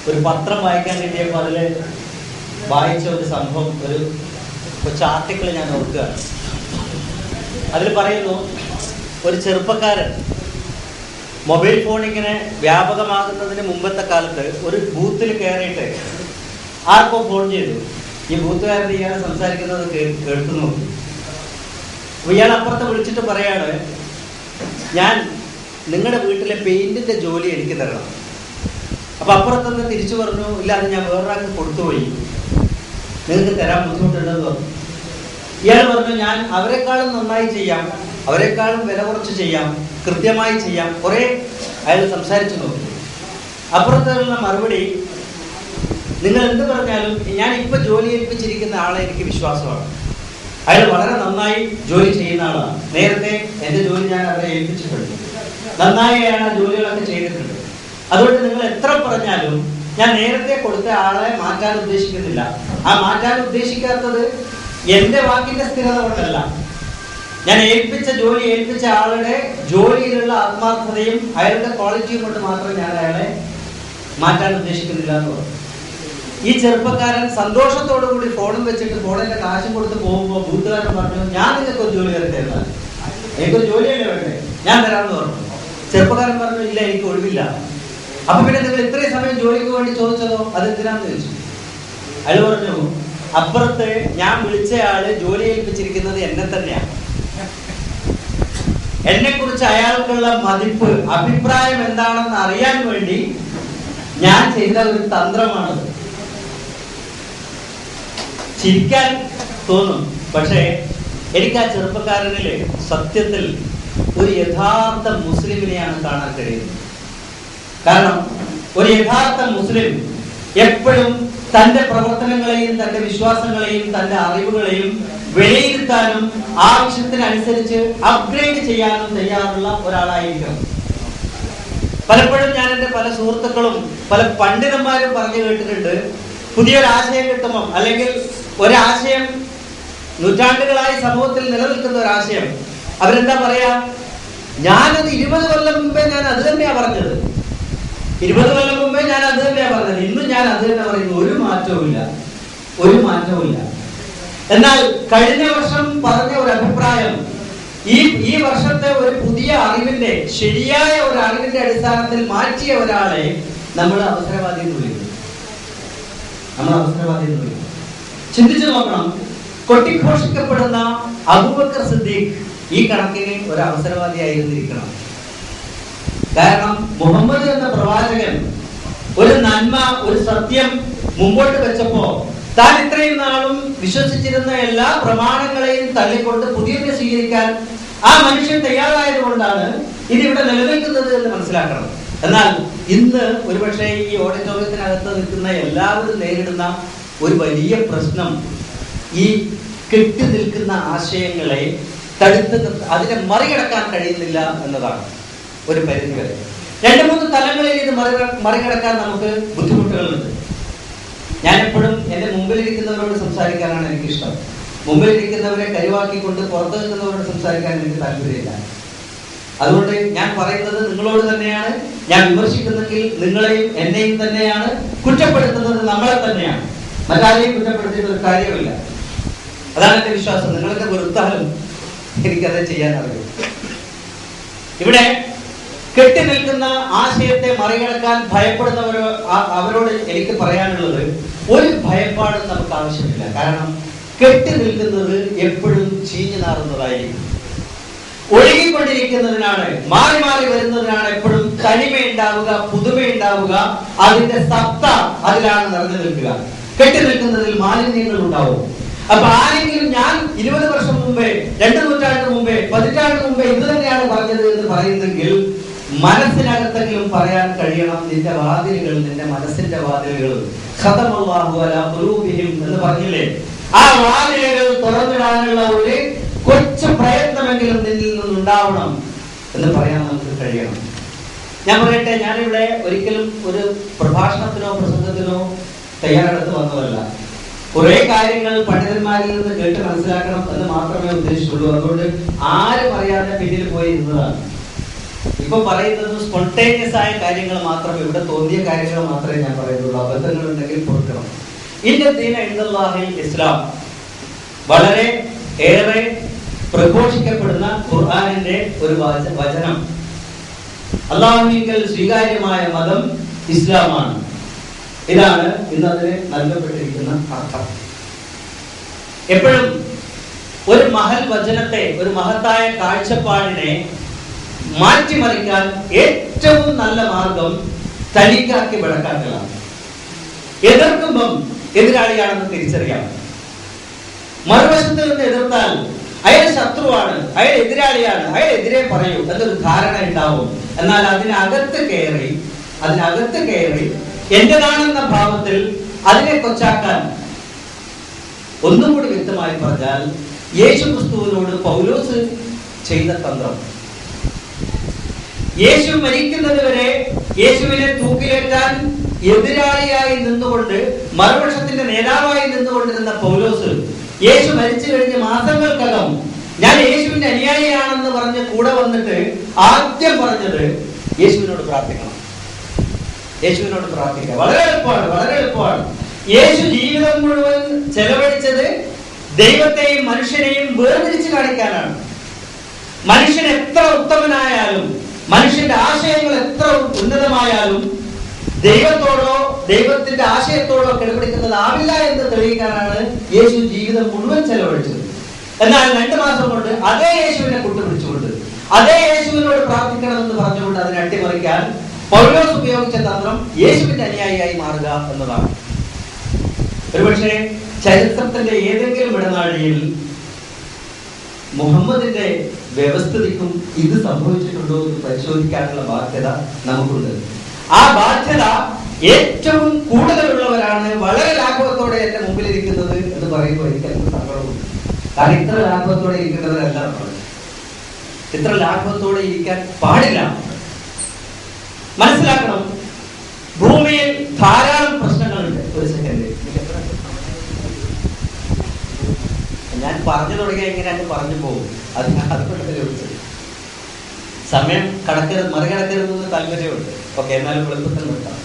ഒരു പത്രം വായിക്കാൻ കിട്ടിയപ്പോൾ അതിൽ വായിച്ച ഒരു സംഭവം, ഒരു കൊച്ചു ആർട്ടിക്കിൾ ഞാൻ ഓർക്കുകയാണ്. അതിൽ പറയുന്നു, ഒരു ചെറുപ്പക്കാരൻ മൊബൈൽ ഫോൺ ഇങ്ങനെ വ്യാപകമാകുന്നതിന് മുമ്പത്തെ കാലത്ത് ഒരു ബൂത്തിൽ കയറിയിട്ട് ആർക്കോ ഫോൺ ചെയ്തു. ഈ ബൂത്തുകാരൻ ഇയാൾ സംസാരിക്കുന്നത് കേൾക്കുന്നു. ഇയാൾ അപ്പുറത്ത് വിളിച്ചിട്ട് പറയാണ്, ഞാൻ നിങ്ങളുടെ വീട്ടിലെ പെയിന്റിന്റെ ജോലി എനിക്ക് തരണം. അപ്പൊ അപ്പുറത്തുനിന്ന് തിരിച്ചു പറഞ്ഞു, ഇല്ല അത് ഞാൻ വേറൊരാൾക്ക് കൊടുത്തുപോയി, നിങ്ങൾക്ക് തരാൻ ബുദ്ധിമുട്ടുണ്ടെന്ന് പറഞ്ഞു. ഇയാൾ പറഞ്ഞു, ഞാൻ അവരെക്കാളും നന്നായി ചെയ്യാം, അവരെക്കാളും വില കുറച്ച് ചെയ്യാം, കൃത്യമായി ചെയ്യാം. കുറെ അയാൾ സംസാരിച്ചു നോക്കി. അപ്പുറത്തുള്ള മറുപടി, നിങ്ങൾ എന്ത് പറഞ്ഞാലും ഞാൻ ഇപ്പൊ ജോലി ഏൽപ്പിച്ചിരിക്കുന്ന ആളെ എനിക്ക് വിശ്വാസമാണ്, അയാൾ വളരെ നന്നായി ജോലി ചെയ്യുന്ന ആളാണ്, നേരത്തെ എന്റെ ജോലി ഞാൻ അവരെ ഏൽപ്പിച്ചിട്ടുണ്ട്, നന്നായി അയാൾ ആ ജോലികളൊക്കെ ചെയ്തിട്ടുണ്ട്. അതുകൊണ്ട് നിങ്ങൾ എത്ര പറഞ്ഞാലും ഞാൻ നേരത്തെ കൊടുത്ത ആളെ മാറ്റാൻ ഉദ്ദേശിക്കുന്നില്ല. ആ മാറ്റാൻ ഉദ്ദേശിക്കാത്തത് എന്റെ വാക്കിന്റെ സ്ഥിരത കൊണ്ടല്ല, ഞാൻ ഏൽപ്പിച്ച ആളുടെ ജോലിയിലുള്ള ആത്മാർത്ഥതയും അയാളുടെ ക്വാളിറ്റിയും കൊണ്ട് മാത്രം ഞാൻ അയാളെ മാറ്റാൻ ഉദ്ദേശിക്കുന്നില്ല എന്ന് പറഞ്ഞു. ഈ ചെറുപ്പക്കാരൻ സന്തോഷത്തോടു കൂടി ഫോണും വെച്ചിട്ട് ഫോണിന്റെ കാശും കൊടുത്ത് പോകുമ്പോൾ ബൂത്തുകാരൻ പറഞ്ഞു, ഞാൻ നിങ്ങൾക്ക് ഒരു ജോലി തരുന്നതാണ്, എനിക്കൊരു ജോലിയല്ലേ വേണ്ടേ, ഞാൻ തരാമെന്ന് പറഞ്ഞു. ചെറുപ്പക്കാരൻ പറഞ്ഞു, ഇല്ല എനിക്ക് ഒഴിവില്ല. അപ്പൊ പിന്നെ നിങ്ങൾ ഇത്രയും സമയം ജോലിക്ക് വേണ്ടി ചോദിച്ചതോ, അതെന്തിനാന്ന് ചോദിച്ചു. അയാൾ പറഞ്ഞു, അപ്പുറത്ത് ഞാൻ വിളിച്ചയാള് ജോലി ഏൽപ്പിച്ചിരിക്കുന്നത് എന്നെ തന്നെയാണ്, എന്നെ കുറിച്ച് അയാൾക്കുള്ള മതിപ്പ് അഭിപ്രായം എന്താണെന്ന് അറിയാൻ വേണ്ടി ഞാൻ ചെയ്ത ഒരു തന്ത്രമാണത്. ചിരിക്കാൻ തോന്നും, പക്ഷേ എനിക്ക് ആ ചെറുപ്പക്കാരനില് സത്യത്തിൽ ഒരു യഥാർത്ഥ മുസ്ലിമിനെയാണ് കാണാൻ കഴിയുന്നത്. കാരണം ഒരു യഥാർത്ഥ മുസ്ലിം എപ്പോഴും തന്റെ പ്രവർത്തനങ്ങളെയും തന്റെ വിശ്വാസങ്ങളെയും തന്റെ അറിവുകളെയും വിലയിരുത്താനും ആവശ്യത്തിനനുസരിച്ച് അപ്ഗ്രേഡ് ചെയ്യാനും തയ്യാറുള്ള ഒരാളായിരിക്കണം. പലപ്പോഴും ഞാൻ എൻ്റെ പല സുഹൃത്തുക്കളും പല പണ്ഡിതന്മാരും പറഞ്ഞു കേട്ടിട്ടുണ്ട്, പുതിയൊരാശയം കിട്ടുമ്പോൾ അല്ലെങ്കിൽ ഒരാശയം നൂറ്റാണ്ടുകളായി സമൂഹത്തിൽ നിലനിൽക്കുന്ന ഒരു ആശയം. അവരെന്താ പറയാ? ഞാനത് 20 കൊല്ലം മുമ്പേ ഞാൻ അത് തന്നെയാ പറഞ്ഞത്. 20 കൊല്ലം മുമ്പേ ഞാൻ അത് തന്നെയാ പറഞ്ഞത്. ഇന്നും ഞാൻ അത് തന്നെ പറയുന്നു. ഒരു മാറ്റവും ഇല്ല. എന്നാൽ കഴിഞ്ഞ വർഷം പറഞ്ഞ ഒരു അഭിപ്രായം ഈ വർഷത്തെ ഒരു പുതിയ അറിവിന്റെ, ശരിയായ ഒരു അറിവിന്റെ അടിസ്ഥാനത്തിൽ മാറ്റിയ ഒരാളെ നമ്മൾ അവസരവാദി എന്ന് വിളിക്കും. ചിന്തിച്ചു നോക്കണം. കൊട്ടിഘോഷിക്കപ്പെടുന്ന അബൂബക്കർ സിദ്ദീഖ് ഈ കണക്കിന് ഒരു അവസരവാദിയായിരുന്നിരിക്കണം. കാരണം മുഹമ്മദ് എന്ന പ്രവാചകൻ ഒരു നന്മ, ഒരു സത്യം മുമ്പോട്ട് വെച്ചപ്പോ താൻ ഇത്രയും നാളും വിശ്വസിച്ചിരുന്ന എല്ലാ പ്രമാണങ്ങളെയും തള്ളിക്കൊണ്ട് പുതിയതിനെ സ്വീകരിക്കാൻ ആ മനുഷ്യൻ തയ്യാറായത് കൊണ്ടാണ് ഇതിവിടെ നിലനിൽക്കുന്നത് എന്ന് മനസ്സിലാക്കണം. എന്നാൽ ഇന്ന് ഒരുപക്ഷെ ഈ ഓഡിറ്റോറിയത്തിനകത്ത് നിൽക്കുന്ന എല്ലാവരും നേരിടുന്ന ഒരു വലിയ പ്രശ്നം ഈ കെട്ടി നിൽക്കുന്ന ആശയങ്ങളെ തടുത്ത് അതിനെ മറികടക്കാൻ കഴിയുന്നില്ല എന്നതാണ്. ഒരു പരിധി വരെ 2-3 തലങ്ങളിൽ ഇത് മറികടക്കാൻ നമുക്ക് ബുദ്ധിമുട്ടുകളുണ്ട്. ഞാനെപ്പോഴും എൻ്റെ മുമ്പിലിരിക്കുന്നവരോട് സംസാരിക്കാനാണ് എനിക്കിഷ്ടം. മുമ്പിലിരിക്കുന്നവരെ കരുവാക്കിക്കൊണ്ട് പുറത്തു നിൽക്കുന്നവരോട് സംസാരിക്കാൻ എനിക്ക് താല്പര്യമില്ല. അതുകൊണ്ട് ഞാൻ പറയുന്നത് നിങ്ങളോട് തന്നെയാണ്. ഞാൻ വിമർശിക്കുന്നെങ്കിൽ നിങ്ങളെയും എന്നെയും തന്നെയാണ്. കുറ്റപ്പെടുത്തുന്നത് നമ്മളെ തന്നെയാണ്. മറ്റാരെയും കുറ്റപ്പെടുത്തിയിട്ട് ഒരു കാര്യമില്ല. അതാണ് എന്റെ വിശ്വാസം. നിങ്ങളൊക്കെ വെറുത്താലും എനിക്കത് ചെയ്യാൻ അറിയും. ഇവിടെ കെട്ടി നിൽക്കുന്ന ആശയത്തെ മറികടക്കാൻ ഭയപ്പെടുന്നവരോ അവരോട് എനിക്ക് പറയാനുള്ളത്, ഒരു ഭയപ്പാടും നമുക്ക് ആവശ്യമില്ല. കാരണം കെട്ടി നിൽക്കുന്നത് എപ്പോഴും ചീഞ്ഞു നാറുന്നതായിരിക്കും. ഒഴുകിക്കൊണ്ടിരിക്കുന്നതിനാണ്, മാറി മാറി വരുന്നതിനാണ് എപ്പോഴും തനിമയുണ്ടാവുക, പുതുമയുണ്ടാവുക. അതിന്റെ സത്ത അതിലാണ് നിറഞ്ഞു നിൽക്കുക. കെട്ടി നിൽക്കുന്നതിൽ മാലിന്യങ്ങൾ ഉണ്ടാവും. അപ്പൊ ആരെങ്കിലും ഞാൻ 20 വർഷം മുമ്പേ, 2 നൂറ്റാണ്ട് മുമ്പേ, 10 നൂറ്റാണ്ട് മുമ്പേ ഇത് തന്നെയാണ് പറഞ്ഞത് എന്ന് പറയുന്നെങ്കിൽ മനസ്സിനകത്തെങ്കിലും പറയാൻ കഴിയണം, നിന്റെ വാതിലുകൾ, നിന്റെ മനസ്സിന്റെ വാതിലുകൾ ഖതമല്ലാഹു അലാ ഖുലൂബിഹിം എന്ന് പറഞ്ഞില്ലേ, ആ വാതിലുകൾ തുറന്നിടാനുള്ള ഒരു കൊച്ചു പ്രയത്നമെങ്കിലും നിന്നിൽ നിന്നുണ്ടാവണം എന്ന് പറയാൻ നമുക്ക് കഴിയണം. ഞാൻ പറയട്ടെ, ഞാനിവിടെ ഒരിക്കലും ഒരു പ്രഭാഷണത്തിനോ പ്രസംഗത്തിനോ തയ്യാറെടുത്ത് വന്നതല്ല. കുറെ കാര്യങ്ങൾ പണ്ഡിതന്മാരിൽ നിന്ന് കേട്ട് മനസ്സിലാക്കണം എന്ന് മാത്രമേ ഉദ്ദേശിച്ചുള്ളൂ. അതുകൊണ്ട് ആരും അറിയാതെ പിന്നിൽ പോയി ഇരുന്നതാണ്. ഇപ്പൊ പറയുന്നത് സ്പോണ്ടേനിയസ് ആയ കാര്യങ്ങൾ മാത്രമേ, ഇവിടെ തോന്നിയ കാര്യങ്ങൾ മാത്രമേ ഞാൻ പറയുന്നുള്ളൂ. അബദ്ധങ്ങൾ ഉണ്ടെങ്കിൽ പൊറുക്കണം. ഇന്ന ദീന ഇൻദല്ലാഹിൽ ഇസ്ലാം, വളരെ ഏറെ പ്രഘോഷിക്കപ്പെടുന്ന ഖുർആനിന്റെ ഒരു വചനം. അല്ലാഹുവിങ്കൽ സ്വീകാര്യമായ മതം ഇസ്ലാമാണ്. ഇതാണ് ഇന്ന് അതിന് നൽകപ്പെട്ടിരിക്കുന്ന അർത്ഥം. എപ്പോഴും ഒരു മഹൽ വചനത്തെ, ഒരു മഹത്തായ കാഴ്ചപ്പാടിനെ മാറ്റിമറിക്കാൻ ഏറ്റവും നല്ല മാർഗം തനിക്കാക്കി വിളക്കാക്കലാണ്. എതിർക്കുമ്പം എതിരാളിയാണെന്ന് തിരിച്ചറിയാം. മറുവശത്ത് നിന്ന് എതിർത്താൽ അയാൾ ശത്രുവാണ്, അയാൾ എതിരാളിയാണ്, അയാൾ എതിരെ പറയൂ എന്നൊരു ധാരണ ഉണ്ടാവും. എന്നാൽ അതിനകത്ത് കയറി എന്റേതാണെന്ന ഭാവത്തിൽ അതിനെ കൊച്ചാക്കാൻ, ഒന്നുകൂടി വ്യക്തമായി പറഞ്ഞാൽ, യേശു ക്രിസ്തുവിനോട് പൗലോസ് ചെയ്ത തന്ത്രം. യേശു മരിക്കുന്നത് വരെ യേശുവിനെ തൂക്കിലേറ്റാൻ എതിരാളിയായി നിന്നുകൊണ്ട്, മറുപക്ഷത്തിന്റെ നേതാവായി നിന്നുകൊണ്ടിരുന്ന പൗലോസ് യേശു മരിച്ചു കഴിഞ്ഞ മാസങ്ങൾക്കകം ഞാൻ യേശുവിന്റെ അനുയായിയാണെന്ന് പറഞ്ഞ് കൂടെ വന്നിട്ട് ആദ്യം പറഞ്ഞത് യേശുവിനോട് പ്രാർത്ഥിക്കണം. യേശുവിനോട് പ്രാർത്ഥിക്കുക വളരെ എളുപ്പമാണ്. യേശു ജീവിതം മുഴുവൻ ചെലവഴിച്ചത് ദൈവത്തെയും മനുഷ്യനെയും വേർതിരിച്ച് കാണിക്കാനാണ്. മനുഷ്യൻ എത്ര ഉത്തമനായാലും, മനുഷ്യന്റെ ആശയങ്ങൾ എത്ര ഉന്നതമായാലും, ദൈവത്തോടോ ദൈവത്തിന്റെ ആശയത്തോടോ കിടപിടിക്കുന്നതാവില്ല എന്ന് തെളിയിക്കാനാണ് യേശു ജീവിതം മുഴുവൻ ചെലവഴിച്ചത്. എന്നാൽ 2 മാസം കൊണ്ട് അതേ യേശുവിനെ കൂട്ടുപിടിച്ചുകൊണ്ട്, അതേ യേശുവിനോട് പ്രാർത്ഥിക്കണമെന്ന് പറഞ്ഞുകൊണ്ട് അതിനെ അട്ടിമറിക്കാൻ പൗലോസ് ഉപയോഗിച്ച തന്ത്രം യേശുവിന്റെ അനുയായിയായി മാറുക എന്നതാണ്. ഒരുപക്ഷെ ചരിത്രത്തിന്റെ ഏതെങ്കിലും ഇടനാഴിയിൽ മുഹമ്മദിന്റെ വ്യവസ്ഥിതിക്കും ഇത് സംഭവിച്ചിട്ടുണ്ടോ എന്ന് പരിശോധിക്കാനുള്ള ബാധ്യത നമുക്കുണ്ട്. ആ ബാധ്യത ഏറ്റവും കൂടുതലുള്ളവരാണ് വളരെ ലാഘവത്തോടെ എന്റെ മുമ്പിൽ ഇരിക്കുന്നത് എന്ന് പറയുമ്പോൾ എനിക്ക് അല്പം സങ്കടമുണ്ട്. കാരണം ഇത്ര ലാഘവത്തോടെ ഇരിക്കുന്നവരല്ല നമ്മൾ. ഇത്ര ലാഘവത്തോടെ ഇരിക്കാൻ പാടില്ല. മനസ്സിലാക്കണം, ഭൂമിയിൽ ധാരാളം പ്രശ്നങ്ങളുണ്ട്. ഒരു സെക്കൻഡ്, ഞാൻ പറഞ്ഞു തുടങ്ങിയ എങ്ങനെ അങ്ങ് പറഞ്ഞു പോകും. അത് അതുകൊണ്ടല്ലേ ചോദിച്ചത്. സമയം മറികടക്കരുതെന്ന് താല്പര്യമുണ്ട്. ഓക്കെ, എന്നാലും എളുപ്പത്തിൽ നിർത്താം.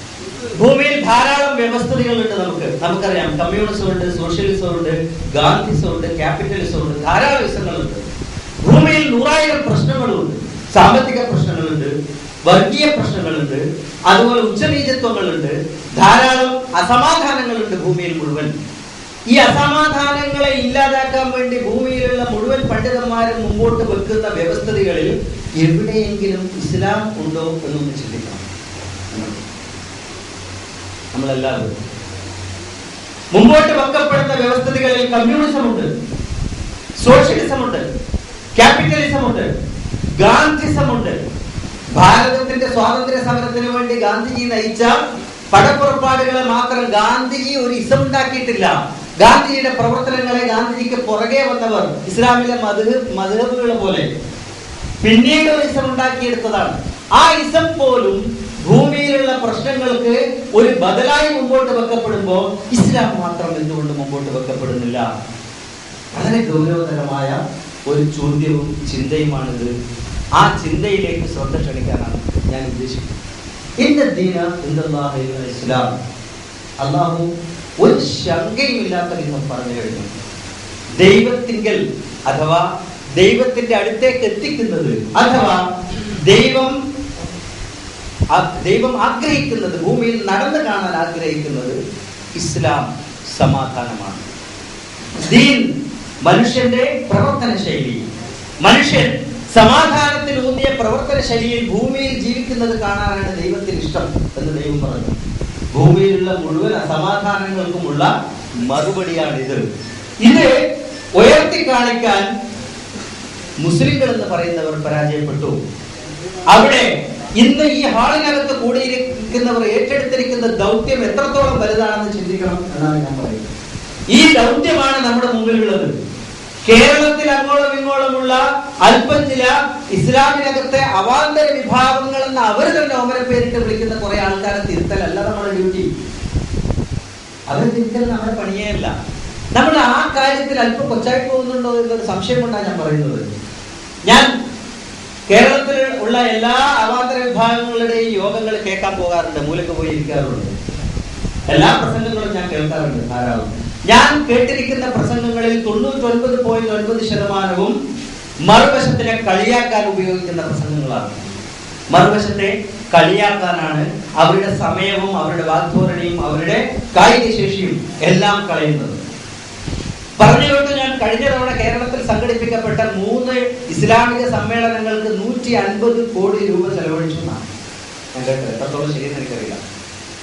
ഭൂമിയിൽ ധാരാളം വ്യവസ്ഥിതികളുണ്ട്. നമുക്കറിയാം, കമ്മ്യൂണിസം ഉണ്ട്, സോഷ്യലിസം ഉണ്ട്, ഗാന്ധിസം ഉണ്ട്, ക്യാപിറ്റലിസം ഉണ്ട്, ധാരാളം ഇസങ്ങളുണ്ട്. ഭൂമിയിൽ 100,000 പ്രശ്നങ്ങളുണ്ട്. സാമ്പത്തിക പ്രശ്നങ്ങളുണ്ട്, വർഗീയ പ്രശ്നങ്ങളുണ്ട്, അതുപോലെ ഉച്ചനീചത്വങ്ങളുണ്ട്, ധാരാളം അസമാധാനങ്ങളുണ്ട് ഭൂമിയിൽ മുഴുവൻ. ഈ അസമാധാനങ്ങളെ ഇല്ലാതാക്കാൻ വേണ്ടി ഭൂമിയിലുള്ള മുഴുവൻ പണ്ഡിതന്മാരും മുമ്പോട്ട് വെക്കുന്ന വ്യവസ്ഥിതികളിൽ എവിടെയെങ്കിലും ഇസ്ലാം ഉണ്ടോ എന്നൊന്ന് ചിന്തിക്കണം. നമ്മളെല്ലാവരും മുമ്പോട്ട് വെക്കപ്പെടുന്ന വ്യവസ്ഥിതികളിൽ കമ്മ്യൂണിസം ഉണ്ട്, സോഷ്യലിസം ഉണ്ട്, ക്യാപിറ്റലിസം ഉണ്ട്, ഗാന്ധിസം ഉണ്ട്. ഭാരതത്തിന്റെ സ്വാതന്ത്ര്യ സമരത്തിന് വേണ്ടി ഗാന്ധിജി നയിച്ച പടപ്പുറപ്പാടുകളെ മാത്രം ഗാന്ധിജി ഒരു ഇസം ഉണ്ടാക്കിയിട്ടില്ല. ഗാന്ധിജിയുടെ പ്രവർത്തനങ്ങളെ ഗാന്ധിജിക്ക് പുറകെ വന്നവർ ഇസ്ലാമിലെ മദ്ഹബുകളെ പോലെ പിന്നീട് ഒരു ഇസം ഉണ്ടാക്കിയെടുത്തതാണ്. ആ ഇസം പോലും ഭൂമിയിലുള്ള പ്രശ്നങ്ങൾക്ക് ഒരു ബദലായി മുമ്പോട്ട് വെക്കപ്പെടുമ്പോൾ ഇസ്ലാം മാത്രം എന്തുകൊണ്ട് മുമ്പോട്ട് വെക്കപ്പെടുന്നില്ല? വളരെ ഗൗരവതരമായ ഒരു ചോദ്യവും ചിന്തയുമാണിത്. ആ ചിന്തയിലേക്ക് ശ്രദ്ധ ക്ഷണിക്കാനാണ് ഞാൻ ഉദ്ദേശിക്കുന്നത്. ഇസ്ലാം, അല്ലാഹു ഒരു ശങ്കയുമില്ലാത്ത വിധം പറഞ്ഞു കഴിഞ്ഞു. ദൈവത്തിങ്കൽ അഥവാ ദൈവത്തിന്റെ അടുത്തേക്ക് എത്തിക്കുന്നത്, അഥവാ ദൈവം ആഗ്രഹിക്കുന്നത്, ഭൂമിയിൽ നടന്നു കാണാൻ ആഗ്രഹിക്കുന്നത് ഇസ്ലാം സമാധാനമാണ്. ദീൻ മനുഷ്യന്റെ പ്രവർത്തന ശൈലി, മനുഷ്യൻ സമാധാനത്തിൽ ഊന്നിയ പ്രവർത്തന ശൈലിയിൽ ഭൂമിയിൽ ജീവിക്കുന്നത് കാണാനാണ് ദൈവത്തിന് ഇഷ്ടം എന്ന് ദൈവം പറഞ്ഞു. ഭൂമിയിലുള്ള മുഴുവൻ അസമാധാനങ്ങൾക്കുമുള്ള മറുപടിയാണിത്. ഇത് ഉയർത്തി കാണിക്കാൻ മുസ്ലിങ്ങൾ എന്ന് പറയുന്നവർ പരാജയപ്പെട്ടു. അവിടെ ഇന്ന് ഈ ഹാളിനകത്ത് കൂടിയിരിക്കുന്നവർ ഏറ്റെടുത്തിരിക്കുന്ന ദൗത്യം എത്രത്തോളം വലുതാണെന്ന് ചിന്തിക്കണം എന്നാണ് ഞാൻ പറയുന്നത്. ഈ ദൗത്യമാണ് നമ്മുടെ മുമ്പിലുള്ളത്. കേരളത്തിൽ അങ്ങോളം ഇങ്ങോളമുള്ള അല്പം ചില ഇസ്ലാമിനകത്തെ അവാന്തര വിഭാഗങ്ങൾ എന്ന് അവർ തന്നെ ഓമന പേരിട്ട് വിളിക്കുന്ന കുറെ ആൾക്കാരെ തിരുത്തലല്ല നമ്മുടെ ഡ്യൂട്ടി. അവരെ തിരുത്തൽ നമ്മുടെ പണിയല്ല. നമ്മൾ ആ കാര്യത്തിൽ അല്പം കൊച്ചായി പോകുന്നുണ്ടോ എന്നൊരു സംശയം കൊണ്ടാണ് ഞാൻ പറയുന്നത്. ഞാൻ കേരളത്തിൽ ഉള്ള എല്ലാ അവാന്തര വിഭാഗങ്ങളുടെയും യോഗങ്ങൾ കേൾക്കാൻ പോകാറുണ്ട്, മൂലക്ക് പോയി ഇരിക്കാറുണ്ട്. എല്ലാ പ്രസംഗങ്ങളും ഞാൻ കേൾക്കാറുണ്ട് ധാരാളം. ഞാൻ കേട്ടിരിക്കുന്ന പ്രസംഗങ്ങളിൽ 99.9% മറുവശത്തിനെ കളിയാക്കാൻ ഉപയോഗിക്കുന്ന പ്രസംഗങ്ങളാണ്. മറുവശത്തെ കളിയാക്കാനാണ് അവരുടെ സമയവും അവരുടെ വാഗ്ധോരണിയും അവരുടെ കായിക ശേഷിയും എല്ലാം കളയുന്നത്. പറഞ്ഞുകൊണ്ട് ഞാൻ കഴിഞ്ഞ തവണ കേരളത്തിൽ സംഘടിപ്പിക്കപ്പെട്ട 3 ഇസ്ലാമിക സമ്മേളനങ്ങൾക്ക് 150 കോടി രൂപ ചെലവഴിച്ചു എന്നാണ് ഞാൻ കേട്ടത്. എത്രത്തോളം ശരിയെന്ന് എനിക്കറിയില്ല.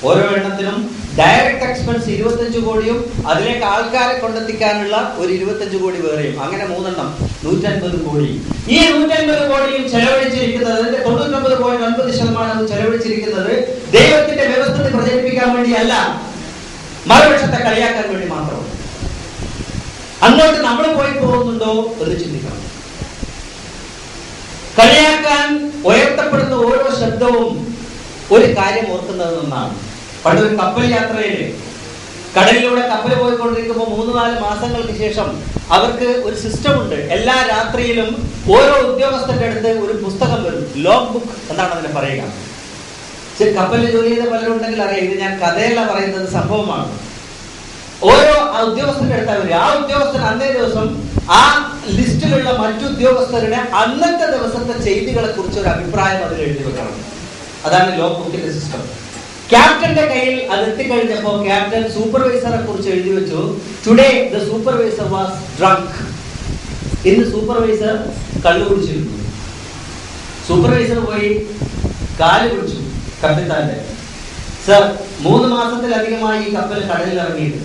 ഓരോ എണ്ണത്തിനും ഡയറക്റ്റ് എക്സ്പെൻസ് 25 കോടിയും അതിലേക്ക് ആൾക്കാരെ കൊണ്ടെത്തിക്കാനുള്ള ഒരു 25 കോടി വേറെയും, അങ്ങനെ 3 എണ്ണം 150 കോടി. ഈ 150 കോടിയും ചെലവഴിച്ചിരിക്കുന്നത്, അതിന്റെ 99.9% ചെലവഴിച്ചിരിക്കുന്നത് ദൈവത്തിന്റെ വ്യവസ്ഥ പ്രചരിപ്പിക്കാൻ വേണ്ടിയല്ല, മറുപക്ഷത്തെ കളിയാക്കാൻ വേണ്ടി മാത്രമാണ്. അങ്ങോട്ട് നമ്മൾ പോയി പോകുന്നുണ്ടോ എന്ന് ചിന്തിക്കണം. കളിയാക്കാൻ ഉയർത്തപ്പെടുന്ന ഓരോ ശബ്ദവും ഒരു കാര്യം ഓർക്കുന്നത് ഒന്നാണ്. പണ്ടൊരു കപ്പൽ യാത്രയില് കടലിലൂടെ കപ്പൽ പോയിക്കൊണ്ടിരിക്കുമ്പോൾ 3-4 മാസങ്ങൾക്ക് ശേഷം അവർക്ക് ഒരു സിസ്റ്റം ഉണ്ട്. എല്ലാ രാത്രിയിലും ഓരോ ഉദ്യോഗസ്ഥന്റെ അടുത്ത് ഒരു പുസ്തകം വരും, ലോഗ് ബുക്ക് എന്നാണ് അതിനെ പറയുക. കപ്പലിൽ ജോലി ചെയ്ത പലരും ഉണ്ടെങ്കിൽ അറിയാം, ഇത് ഞാൻ കഥയല്ല പറയുന്നത്, സംഭവമാണ്. ഓരോ ഉദ്യോഗസ്ഥന്റെ അടുത്ത് വരും. ആ ഉദ്യോഗസ്ഥൻ അന്നേ ദിവസം ആ ലിസ്റ്റിലുള്ള മറ്റു ഉദ്യോഗസ്ഥരുടെ അന്നത്തെ ദിവസത്തെ ചെയ്തികളെ കുറിച്ച് ഒരു അഭിപ്രായം അതിൽ എഴുതി വെക്കണം. അതാണ് ലോഗ് ബുക്കിന്റെ സിസ്റ്റം. ക്യാപ്റ്റന്റെ കയ്യിൽ അത് എത്തിക്കഴിഞ്ഞപ്പോൾ ക്യാപ്റ്റൻ സൂപ്പർവൈസറെ കുറിച്ച് എഴുതി വെച്ചു, today the supervisor was drunk. ഇന്ന് സൂപ്പർവൈസർ കള്ളു കുടിച്ചിരുന്നു. സൂപ്പർവൈസർ പോയി കാല് പിടിച്ചു കപ്പിത്താന്റെ. സർ, 3 മാസത്തിലധികമായി ഈ കപ്പൽ കടലിൽ ഇറങ്ങിയിട്ട്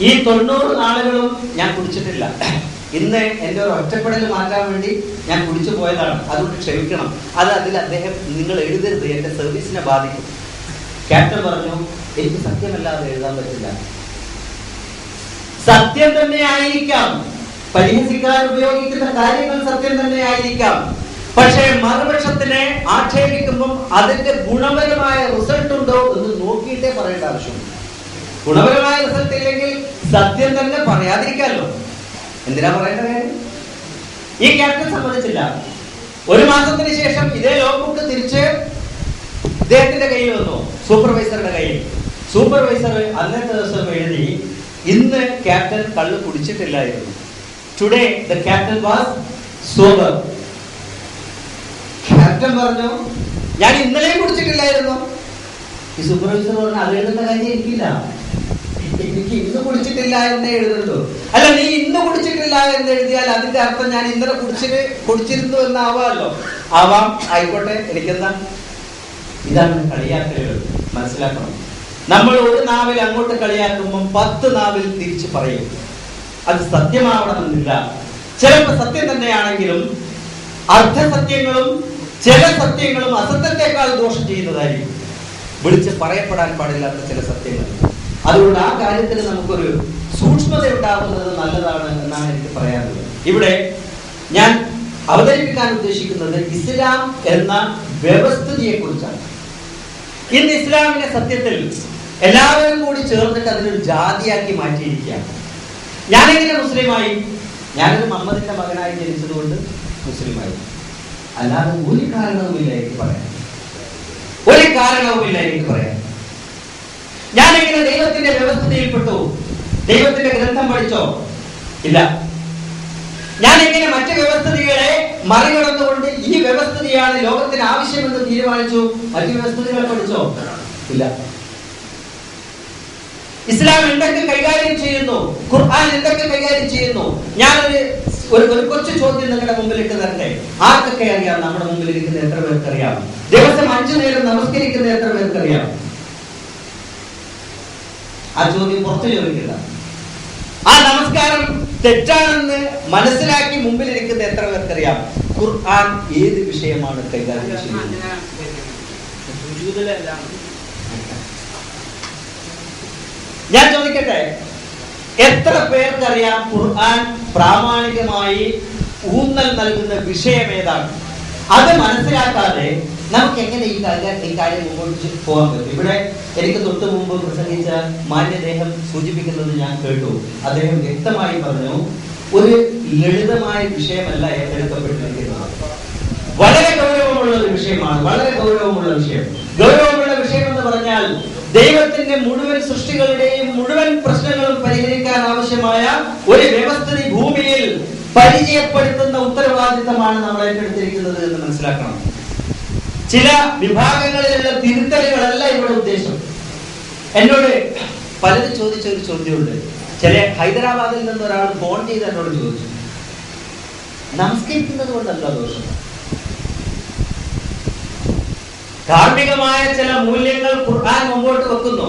ഈ 90 നാളുകളും ഞാൻ കുടിച്ചിട്ടില്ല. ഇന്ന് എൻ്റെ ഒരു ഒറ്റപ്പെടൽ മാറ്റാൻ വേണ്ടി ഞാൻ കുടിച്ചു പോയതാണ്, അതുകൊണ്ട് ക്ഷമിക്കണം. അതിൽ അദ്ദേഹം നിങ്ങൾ എഴുതരുത്, എൻ്റെ സർവീസിനെ ബാധിക്കും. ക്യാപ്റ്റൻ പറഞ്ഞു, എനിക്ക് സത്യമല്ലാതെ എഴുതാൻ പറ്റില്ല. സത്യം തന്നെ ആയിരിക്കാം, പരിഹസിക്കാൻ ഉപയോഗിക്കുന്ന കാര്യങ്ങൾ സത്യം തന്നെ ആയിരിക്കാം. പക്ഷേ മറുപക്ഷത്തിനെ ആക്ഷേപിക്കുമ്പം അതിന്റെ ഗുണപരമായ റിസൾട്ട് ഉണ്ടോ എന്ന് നോക്കിയിട്ടേ പറയേണ്ട ആവശ്യമുണ്ട്. ഗുണപരമായ റിസൾട്ട് ഇല്ലെങ്കിൽ സത്യം തന്നെ പറയാതിരിക്കാമല്ലോ. എന്തിനാ പറയേണ്ട കാര്യം? ഈ ക്യാപ്റ്റൻ സമ്മതിച്ചില്ല. 1 മാസത്തിന് ശേഷം ഇതേ ലോഗ്ബുക്ക് തിരിച്ച് ഇദ്ദേഹത്തിന്റെ കയ്യിൽ വന്നു, സൂപ്പർവൈസറുടെ കയ്യിൽ. സൂപ്പർവൈസർ അന്നത്തെ ദിവസം എഴുതി, ഇന്ന് ക്യാപ്റ്റൻ കള്ള് കുടിച്ചിട്ടില്ലായിരുന്നു. Today the captain was sober. Captain പറഞ്ഞു, ഞാൻ ഇന്നലെയും കുടിച്ചിട്ടില്ലായിരുന്നു. ഈ സൂപ്പർവൈസർ പറഞ്ഞു, അത് എഴുതുന്ന കാര്യം എനിക്കില്ല, എനിക്ക് ഇന്ന് കുടിച്ചിട്ടില്ല എന്നേ എഴുതുള്ളൂ. അല്ല, നീ ഇന്ന് കുടിച്ചിട്ടില്ല എന്ന് എഴുതിയാൽ അതിന്റെ അർത്ഥം ഞാൻ ഇന്നലെ കുടിച്ചിരുന്നു എന്നാവാമല്ലോ. ആവാം, ആയിക്കോട്ടെ, എനിക്കെന്താ. ഇതാണ് കളിയാക്കലുകൾ. മനസ്സിലാക്കണം. നമ്മൾ ഒരു നാവിൽ അങ്ങോട്ട് കളിയാക്കുമ്പോൾ 10 നാവിൽ തിരിച്ചു പറയും. അത് സത്യമാവണമെന്നില്ല. ചിലപ്പോൾ സത്യം തന്നെയാണെങ്കിലും അർദ്ധസത്യങ്ങളും ചില സത്യങ്ങളും അസത്യത്തെക്കാൾ ദോഷം ചെയ്യുന്നതായിരിക്കും. വിളിച്ച് പറയപ്പെടാൻ പാടില്ലാത്ത ചില സത്യങ്ങൾ. അതുകൊണ്ട് ആ കാര്യത്തിൽ നമുക്കൊരു സൂക്ഷ്മത ഉണ്ടാകുന്നത് നല്ലതാണ് എന്നാണ് എനിക്ക് പറയാനുള്ളത്. ഇവിടെ ഞാൻ അവതരിപ്പിക്കാൻ ഉദ്ദേശിക്കുന്നത് ഇസ്ലാം എന്ന വ്യവസ്ഥിതിയെ കുറിച്ചാണ്. ഇന്ന് ഇസ്ലാമിനെ സത്യത്തിൽ എല്ലാവരും കൂടി ചേർന്നിട്ട് അതിനൊരു ജാതിയാക്കി മാറ്റിയിരിക്കുകയാണ്. ഞാനെങ്ങനെ മുസ്ലിമായി? ഞാനൊരു മുഹമ്മദിന്റെ മകനായി ജനിച്ചതുകൊണ്ട് മുസ്ലിമായി. അല്ലാതെ ഒരു കാരണവുമില്ല എനിക്ക് പറയാൻ. ഒരു കാരണവുമില്ല എനിക്ക് പറയാൻ. ഞാനെങ്ങനെ ദൈവത്തിന്റെ വ്യവസ്ഥയിൽപ്പെട്ടു? ദൈവത്തിന്റെ ഗ്രന്ഥം പഠിച്ചോ? ഇല്ല. ഞാൻ എങ്ങനെ മറ്റു വ്യവസ്ഥിതികളെ മറികടന്നുകൊണ്ട് ഈ വ്യവസ്ഥിതിയാണ് ലോകത്തിന് ആവശ്യമെന്ന് തീരുമാനിച്ചു? മറ്റു വ്യവസ്ഥിതികളെ പഠിച്ചോ? ഇല്ല. ഇസ്ലാം എന്തൊക്കെ കൈകാര്യം ചെയ്യുന്നു, ഖുർആൻ എന്തൊക്കെ കൈകാര്യം ചെയ്യുന്നു? ഞാനൊരു കൊച്ചു ചോദ്യം നിങ്ങളുടെ മുമ്പിൽ ഇട്ട് തരട്ടെ. ആർക്കൊക്കെ അറിയാം? നമ്മുടെ മുമ്പിൽ ഇരിക്കുന്ന എത്ര പേർക്ക് അറിയാം? ദിവസം 5 നേരം നമസ്കരിക്കുന്ന എത്ര പേർക്ക് അറിയാം? ആ ചോദ്യം പുറത്തു ചോദിക്കില്ല. ആ നമസ്കാരം തെറ്റാണെന്ന് മനസ്സിലാക്കി മുമ്പിലിരിക്കുന്ന എത്ര പേർക്കറിയാം? ഖുർആൻ ഏത് വിഷയമാണ് കൈകാര്യം ചെയ്യുന്നത്? ഞാൻ ചോദിക്കട്ടെ, എത്ര പേർക്കറിയാം ഖുർആൻ പ്രാമാണികമായി ഊന്നൽ നൽകുന്ന വിഷയം ഏതാണ്? അത് മനസ്സിലാക്കാതെ നമുക്ക് എങ്ങനെ ഈ കാര്യം മുമ്പോട്ട് പോകാൻ പറ്റും? ഇവിടെ എനിക്ക് തൊട്ട് മുമ്പ് പ്രസംഗിച്ച മാന്യദേഹം സൂചിപ്പിക്കുന്നത് ഞാൻ കേട്ടു. അദ്ദേഹം വ്യക്തമായി പറഞ്ഞു, ഒരു ലളിതമായ വിഷയമല്ല ഏറ്റെടുക്കപ്പെട്ടിരിക്കുന്നത്. വളരെ ഗൗരവമുള്ള ഒരു വിഷയമാണ്. വളരെ ഗൗരവമുള്ള വിഷയം. ഗൗരവമുള്ള വിഷയം എന്ന് പറഞ്ഞാൽ ദൈവത്തിന്റെ മുഴുവൻ സൃഷ്ടികളുടെയും മുഴുവൻ പ്രശ്നങ്ങളും പരിഹരിക്കാൻ ആവശ്യമായ ഒരു വ്യവസ്ഥിതി ഭൂമിയിൽ പരിചയപ്പെടുത്തുന്ന ഉത്തരവാദിത്തമാണ് നമ്മൾ ഏറ്റെടുത്തിരിക്കുന്നത് എന്ന് മനസ്സിലാക്കണം. ചില വിഭാഗങ്ങളിലുള്ള തിരുത്തലുകളല്ല ഇവിടെ ഉദ്ദേശം. എന്നോട് പലരും ചോദിച്ച ഒരു ചോദ്യമുണ്ട്. ചില ഹൈദരാബാദിൽ നിന്ന് ഒരാൾ ഫോൺ ചെയ്ത് എന്നോട് ചോദിച്ചു, നമസ്കരിക്കുന്നത് കൊണ്ടല്ല ദോഷം, ധാർമ്മികമായ ചില മൂല്യങ്ങൾ ഖുർആൻ മുമ്പോട്ട് വെക്കുന്നു.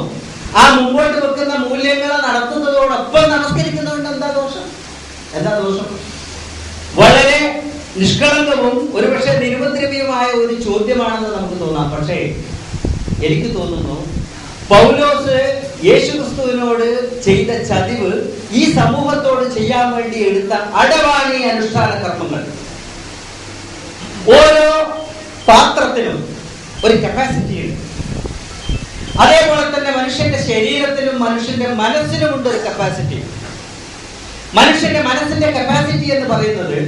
ആ മുമ്പോട്ട് വെക്കുന്ന മൂല്യങ്ങളെ നടത്തുന്നതോടൊപ്പം നമസ്കരിക്കുന്നതുകൊണ്ട് എന്താ ദോഷം? എന്താ ദോഷം? വളരെ നിഷ്കളങ്കവും ഒരുപക്ഷെ നിരുപദ്രവ്യമായ ഒരു ചോദ്യമാണെന്ന് നമുക്ക് തോന്നാം. പക്ഷേ എനിക്ക് തോന്നുന്നു പൗലോസ് യേശുക്രിസ്തുവിനോട് ചെയ്ത ചതിവ് ഈ സമൂഹത്തോട് ചെയ്യാൻ വേണ്ടി എടുത്ത അടവാണ് ഈ അനുഷ്ഠാന കർമ്മങ്ങൾ. ഓരോ പാത്രത്തിനും ഒരു കപ്പാസിറ്റി ഉണ്ട്. അതേപോലെ തന്നെ മനുഷ്യന്റെ ശരീരത്തിനും മനുഷ്യന്റെ മനസ്സിനും ഉണ്ട് ഒരു കപ്പാസിറ്റി. മനുഷ്യന്റെ മനസ്സിന്റെ കപ്പാസിറ്റി എന്ന് പറയുന്നത്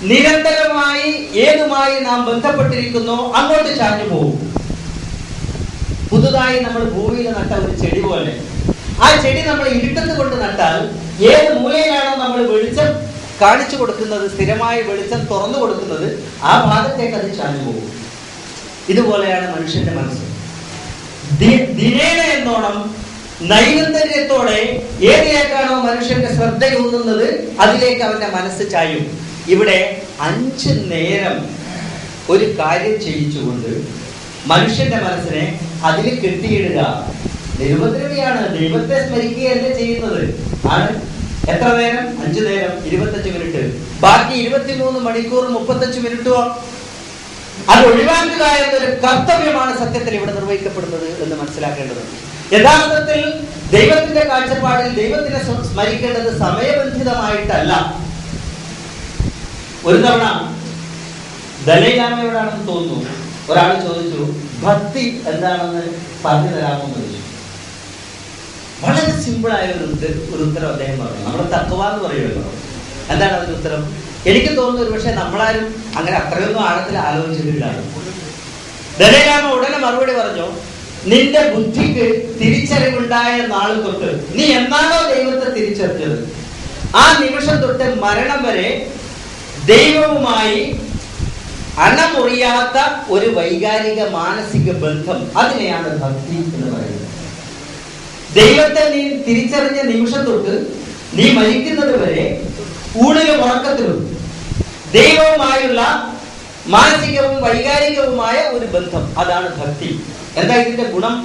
നിരന്തരമായി ഏതുമായി നാം ബന്ധപ്പെട്ടിരിക്കുന്നോ അങ്ങോട്ട് ചാഞ്ഞു പോകും. പുതുതായി നമ്മൾ ഭൂമിയിൽ നട്ട ഒരു ചെടി പോലെ, ആ ചെടി നമ്മൾ ഇരുട്ടത്ത് കൊണ്ട് നട്ടാൽ ഏത് മൂലയിലാണോ നമ്മൾ വെളിച്ചം കാണിച്ചു കൊടുക്കുന്നത്, സ്ഥിരമായി വെളിച്ചം തുറന്നു കൊടുക്കുന്നത്, ആ ഭാഗത്തേക്ക് അത് ചാഞ്ഞു പോകും. ഇതുപോലെയാണ് മനുഷ്യന്റെ മനസ്സ്. ദിനേന എന്നോണം നൈരന്തര്യത്തോടെ ഏതിലേക്കാണോ മനുഷ്യന്റെ ശ്രദ്ധയൂന്നുന്നത് അതിലേക്ക് അവന്റെ മനസ്സ് ചായും. ഇവിടെ 5 നേരം ഒരു കാര്യം ചെയ്യിച്ചുകൊണ്ട് മനുഷ്യന്റെ മനസ്സിനെ അതിൽ കെട്ടിയിടുക നിരുപദ്രവിയാണ്. ദൈവത്തെ സ്മരിക്കുകയല്ലേ ചെയ്യുന്നത്. ആണ് എത്ര നേരം? 5 നേരം 25 മിനിറ്റ്. ബാക്കി 23 മണിക്കൂർ 35 മിനിറ്റോ അത് ഒഴിവാക്കുക എന്നൊരു കർത്തവ്യമാണ് സത്യത്തിൽ ഇവിടെ നിർവഹിക്കപ്പെടുന്നത് എന്ന് മനസ്സിലാക്കേണ്ടതുണ്ട്. യഥാർത്ഥത്തിൽ ദൈവത്തിന്റെ കാഴ്ചപ്പാടിൽ ദൈവത്തിനെ സ്മരിക്കേണ്ടത് സമയബന്ധിതമായിട്ടല്ല. ഒരു തവണ ദലൈലാമയോടാണെന്ന് തോന്നുന്നു ഒരാൾ ചോദിച്ചു, ഭക്തി എന്താണെന്ന് പറഞ്ഞു തരാമെന്ന് ചോദിച്ചു. വളരെ സിമ്പിളായ ഒരു ഉത്തരം അദ്ദേഹം പറഞ്ഞു. നമ്മൾ തഖ്വ എന്ന് പറയുമല്ലോ. എന്താണ് അതിന് ഉത്തരം? എനിക്ക് തോന്നുന്നു ഒരു പക്ഷെ നമ്മളാരും അങ്ങനെ അത്രയൊന്നും ആഴത്തിൽ ആലോചിച്ചിട്ടില്ല. ദലൈലാമ ഉടനെ മറുപടി പറഞ്ഞു, നിന്റെ ബുദ്ധിക്ക് തിരിച്ചറിവുണ്ടായ നാൾ തൊട്ട് നീ എന്നാണോ ദൈവത്തെ തിരിച്ചറിഞ്ഞത്, ആ നിമിഷം തൊട്ട് മരണം വരെ ദൈവവുമായി അണമുറിയാത്ത ഒരു വൈകാരിക മാനസിക ബന്ധം, അതിനെയാണ് ഭക്തി എന്ന് പറയുന്നത്. ദൈവത്തെ നീ തിരിച്ചറിഞ്ഞ നിമിഷം തൊട്ട് നീ മരിക്കുന്നത് വരെ ഊണിലും ഉറക്കത്തിലും ദൈവവുമായുള്ള മാനസികവും വൈകാരികവുമായ ഒരു ബന്ധം, അതാണ് ഭക്തി. എന്താ ഇതിന്റെ ഗുണം?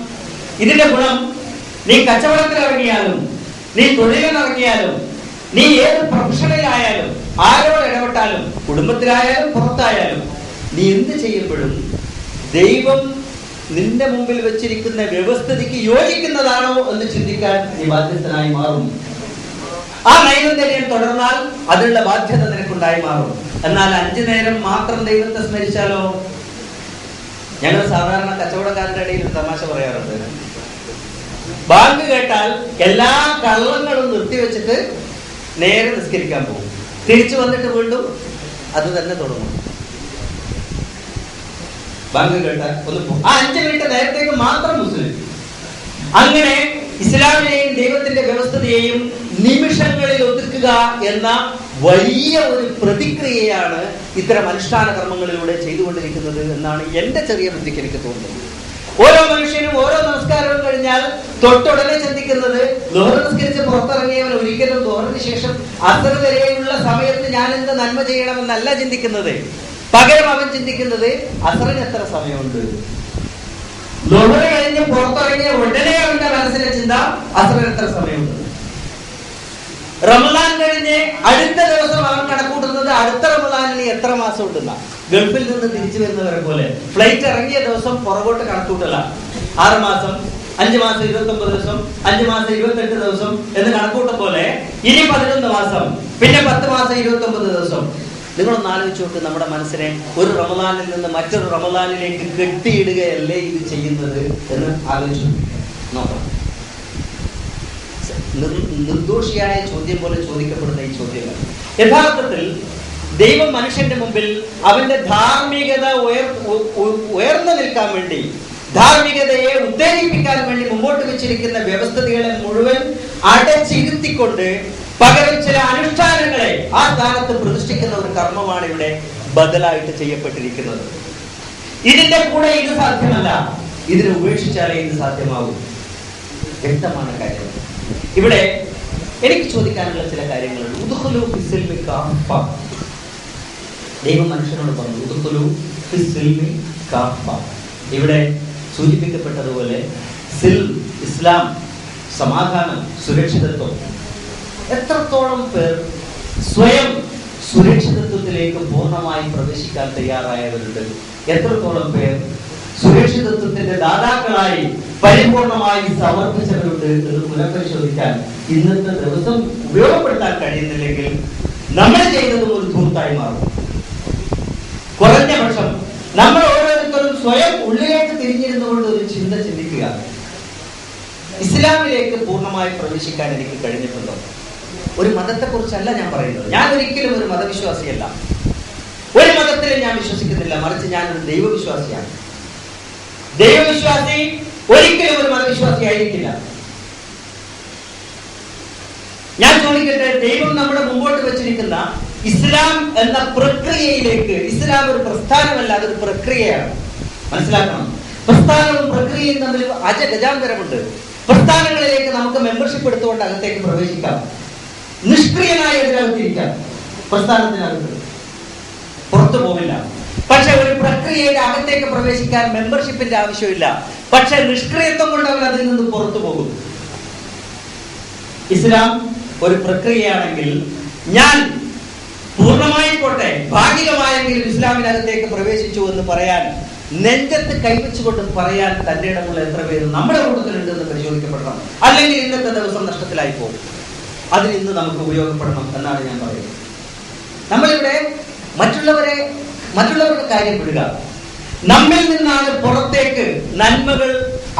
ഇതിന്റെ ഗുണം, നീ കച്ചവടത്തിൽ ഇറങ്ങിയാലും, നീ തൊഴിലിനിറങ്ങിയാലും, നീ ഏത് പ്രൊഫഷനിലായാലും, ആരോട് ഇടപെട്ടാലും, കുടുംബത്തിലായാലും പുറത്തായാലും, നീ എന്ത് ചെയ്യുമ്പോഴും ദൈവം നിന്റെ മുമ്പിൽ വെച്ചിരിക്കുന്ന വ്യവസ്ഥിതിക്ക് യോജിക്കുന്നതാണോ എന്ന് ചിന്തിക്കാൻ നീ ബാധ്യസ്ഥനായി മാറും. ആ നൈരന്തര്യം തുടർന്നാൽ അതിനുള്ള ബാധ്യത നിനക്കുണ്ടായി മാറും. എന്നാൽ 5 നേരം മാത്രം ദൈവത്തെ സ്മരിച്ചാലോ? ഞങ്ങൾ സാധാരണ കച്ചവടക്കാരുടെ ഇടയിൽ തമാശ പറയാറുണ്ട്. ബാങ്ക് കേട്ടാൽ എല്ലാ കള്ളങ്ങളും നിർത്തിവെച്ചിട്ട് നേരെ നിസ്കരിക്കാൻ പോകും. തിരിച്ചു വന്നിട്ട് വീണ്ടും അത് തന്നെ തുടങ്ങും. ബാങ്ക് കേട്ടാൽ ഒന്ന് പോകും. ആ 5 മിനിറ്റ് നേരത്തേക്ക് മാത്രം മുസ്ലിം. അങ്ങനെ ഇസ്ലാമിനെയും ദൈവത്തിന്റെ വ്യവസ്ഥയെയും നിമിഷങ്ങളിൽ ഒതുക്കുക എന്ന വലിയ ഒരു പ്രതിക്രിയയാണ് ഇത്തരം അനുഷ്ഠാന കർമ്മങ്ങളിലൂടെ ചെയ്തുകൊണ്ടിരിക്കുന്നത് എന്നാണ് എന്റെ ചെറിയ ബുദ്ധിക്ക് എനിക്ക് തോന്നുന്നത്. ഓരോ മനുഷ്യനും ഓരോ നമസ്കാരവും കഴിഞ്ഞാൽ തൊട്ടുടനെ ചിന്തിക്കുന്നത്, ദുഹർ നിസ്കരിച്ച് പുറത്തിറങ്ങിയവൻ ഒരിക്കലും ദുഹറിന് ശേഷം അസർ വരെയുള്ള സമയത്ത് ഞാൻ എന്ത് നന്മ ചെയ്യണമെന്നല്ല ചിന്തിക്കുന്നത്. പകരം അവൻ ചിന്തിക്കുന്നത് അസറിന് എത്ര സമയമുണ്ട്. ദുഹർ കഴിഞ്ഞ് പുറത്തിറങ്ങിയ ഉടനെ അവന്റെ മനസ്സിലെ ചിന്ത അസറിന് എത്ര സമയമുണ്ട്. റമദാൻ കഴിഞ്ഞ് അടുത്ത ദിവസം അവൻ കണക്കൂട്ടുന്നത് അടുത്ത റമദാനിന് എത്ര മാസം ഉണ്ടെന്ന. ഗൾഫിൽ നിന്ന് തിരിച്ചു വരുന്നവരെ പോലെ ഫ്ലൈറ്റ് ഇറങ്ങിയ ദിവസം പുറകോട്ട് കണക്കൂട്ടല. 6 മാസം, 5 മാസം 29 ദിവസം, 5 മാസം 28 ദിവസം എന്ന് കണക്കൂട്ടും പോലെ ഇനി 11 മാസം, പിന്നെ 10 മാസം 29 ദിവസം. നിങ്ങളൊന്ന് ആലോചിച്ച് നോക്ക്, നമ്മുടെ മനസ്സിനെ ഒരു റമദാനിൽ നിന്ന് മറ്റൊരു റമദാനിലേക്ക് കെട്ടിയിടുകയല്ലേ ഇത് ചെയ്യുന്നത് എന്ന് ആലോചിച്ചു നോക്കണം. നിർദോഷിയായ ചോദ്യം പോലെ ചോദിക്കപ്പെടുന്ന ഈ ചോദ്യങ്ങൾ യഥാർത്ഥത്തിൽ ദൈവം മനുഷ്യന്റെ മുമ്പിൽ അവന്റെ ധാർമ്മികത ഉയർന്നു നിൽക്കാൻ വേണ്ടി, ധാർമ്മികതയെ ഉത്തേജിപ്പിക്കാൻ വേണ്ടി മുമ്പോട്ട് വെച്ചിരിക്കുന്ന വ്യവസ്ഥിതികളെ മുഴുവൻ അടച്ചിരുത്തിക്കൊണ്ട് പകരം ചില അനുഷ്ഠാനങ്ങളെ ആ സ്ഥാനത്ത് പ്രതിഷ്ഠിക്കുന്ന ഒരു കർമ്മമാണ് ഇവിടെ ബദലായിട്ട് ചെയ്യപ്പെട്ടിരിക്കുന്നത്. ഇതിന്റെ കൂടെ ഇത് സാധ്യമല്ല, ഇതിനെ ഉപേക്ഷിച്ചാലേ ഇത് സാധ്യമാകും. വ്യക്തമാണ് കാര്യം. ഇവിടെ എനിക്ക് ചോദിക്കാനുള്ള ചില കാര്യങ്ങളുണ്ട്. ഉദ്ഖുലു ഫിസ്സിൽമി കാഫ. ദൈവം മനുഷ്യനോട് പറഞ്ഞു ഉദ്ഖുലു ഫിസ്സിൽമി കാഫ. ഇവിടെ സൂചിപ്പിക്കപ്പെട്ടതുപോലെ ഇസ്ലാം, സമാധാനം, സുരക്ഷിതത്വം. എത്രത്തോളം പേർ സ്വയം സുരക്ഷിതത്വത്തിലേക്ക് പൂർണ്ണമായി പ്രവേശിക്കാൻ തയ്യാറായവരുണ്ട്? എത്രത്തോളം പേർ സുരക്ഷിതത്വത്തിന്റെ ദാതാക്കളായി പരിപൂർണമായി സമർപ്പിച്ചവരുണ്ട് എന്ന് പുനഃപരിശോധിക്കാൻ ഇന്നത്തെ ദിവസം ഉപയോഗപ്പെടുത്താൻ കഴിയുന്നില്ലെങ്കിൽ നമ്മൾ ചെയ്യുന്നതും ഒരു ധൂർത്തായി മാറും. കുറഞ്ഞ പക്ഷം നമ്മൾ ഓരോരുത്തരും സ്വയം ഉള്ളിലേക്ക് തിരിഞ്ഞിരുന്നുകൊണ്ട് ഒരു ചിന്ത ചിന്തിക്കുക. ഇസ്ലാമിലേക്ക് പൂർണ്ണമായി പ്രവേശിക്കാൻ എനിക്ക് കഴിഞ്ഞിട്ടുണ്ടോ? ഒരു മതത്തെ കുറിച്ചല്ല ഞാൻ പറയുന്നത്. ഞാൻ ഒരിക്കലും ഒരു മതവിശ്വാസിയല്ല. ഒരു മതത്തിലും ഞാൻ വിശ്വസിക്കുന്നില്ല. മറിച്ച് ഞാനൊരു ദൈവവിശ്വാസിയാണ്. ദൈവവിശ്വാസി ഒരിക്കലും ഒരു മതവിശ്വാസി ആയിരിക്കില്ല. ഞാൻ ചോദിക്കട്ടെ, ദൈവം നമ്മുടെ മുമ്പോട്ട് വെച്ചിരിക്കുന്ന ഇസ്ലാം എന്ന പ്രക്രിയയിലേക്ക്, ഇസ്ലാം ഒരു പ്രസ്ഥാനമല്ല, അതൊരു പ്രക്രിയയാണ്. മനസ്സിലാക്കണം. പ്രസ്ഥാനവും പ്രക്രിയയും തമ്മിൽ ഗജാന്തരമുണ്ട്. പ്രസ്ഥാനങ്ങളിലേക്ക് നമുക്ക് മെമ്പർഷിപ്പ് എടുത്തുകൊണ്ട് അകത്തേക്ക് പ്രവേശിക്കാം. നിഷ്ക്രിയനായി ഇതിനകത്തിരിക്കാം. പ്രസ്ഥാനത്തിനകത്ത് പുറത്തു പോവില്ല. പക്ഷെ ഒരു പ്രക്രിയയുടെ അകത്തേക്ക് പ്രവേശിക്കാൻ മെമ്പർഷിപ്പിന്റെ ആവശ്യമില്ല. പക്ഷെ നിഷ്ക്രിയത്വം കൊണ്ട് അവൻ അതിൽ നിന്ന് പുറത്തു പോകും. ഇസ്ലാം ഒരു പ്രക്രിയയാണെങ്കിൽ ഞാൻ പൂർണ്ണമായി പോട്ടെ, ഭാഗികമായെങ്കിലും ഇസ്ലാമിനകത്തേക്ക് പ്രവേശിച്ചു എന്ന് പറയാൻ, നെഞ്ചത്ത് കൈവച്ചുകൊണ്ട് പറയാൻ തന്റെ ഇടമുള്ള എത്ര പേര് നമ്മുടെ കൂട്ടത്തിലുണ്ട് എന്ന് പരിശോധിക്കപ്പെടണം. അല്ലെങ്കിൽ ഇന്നത്തെ ദിവസം നഷ്ടത്തിലായി പോകും. അതിന് ഇന്ന് നമുക്ക് ഉപയോഗപ്പെടണം എന്നാണ് ഞാൻ പറയുന്നത്. നമ്മളിവിടെ മറ്റുള്ളവരുടെ കാര്യം വിടുക. നമ്മിൽ നിന്നാണ് പുറത്തേക്ക് നന്മകൾ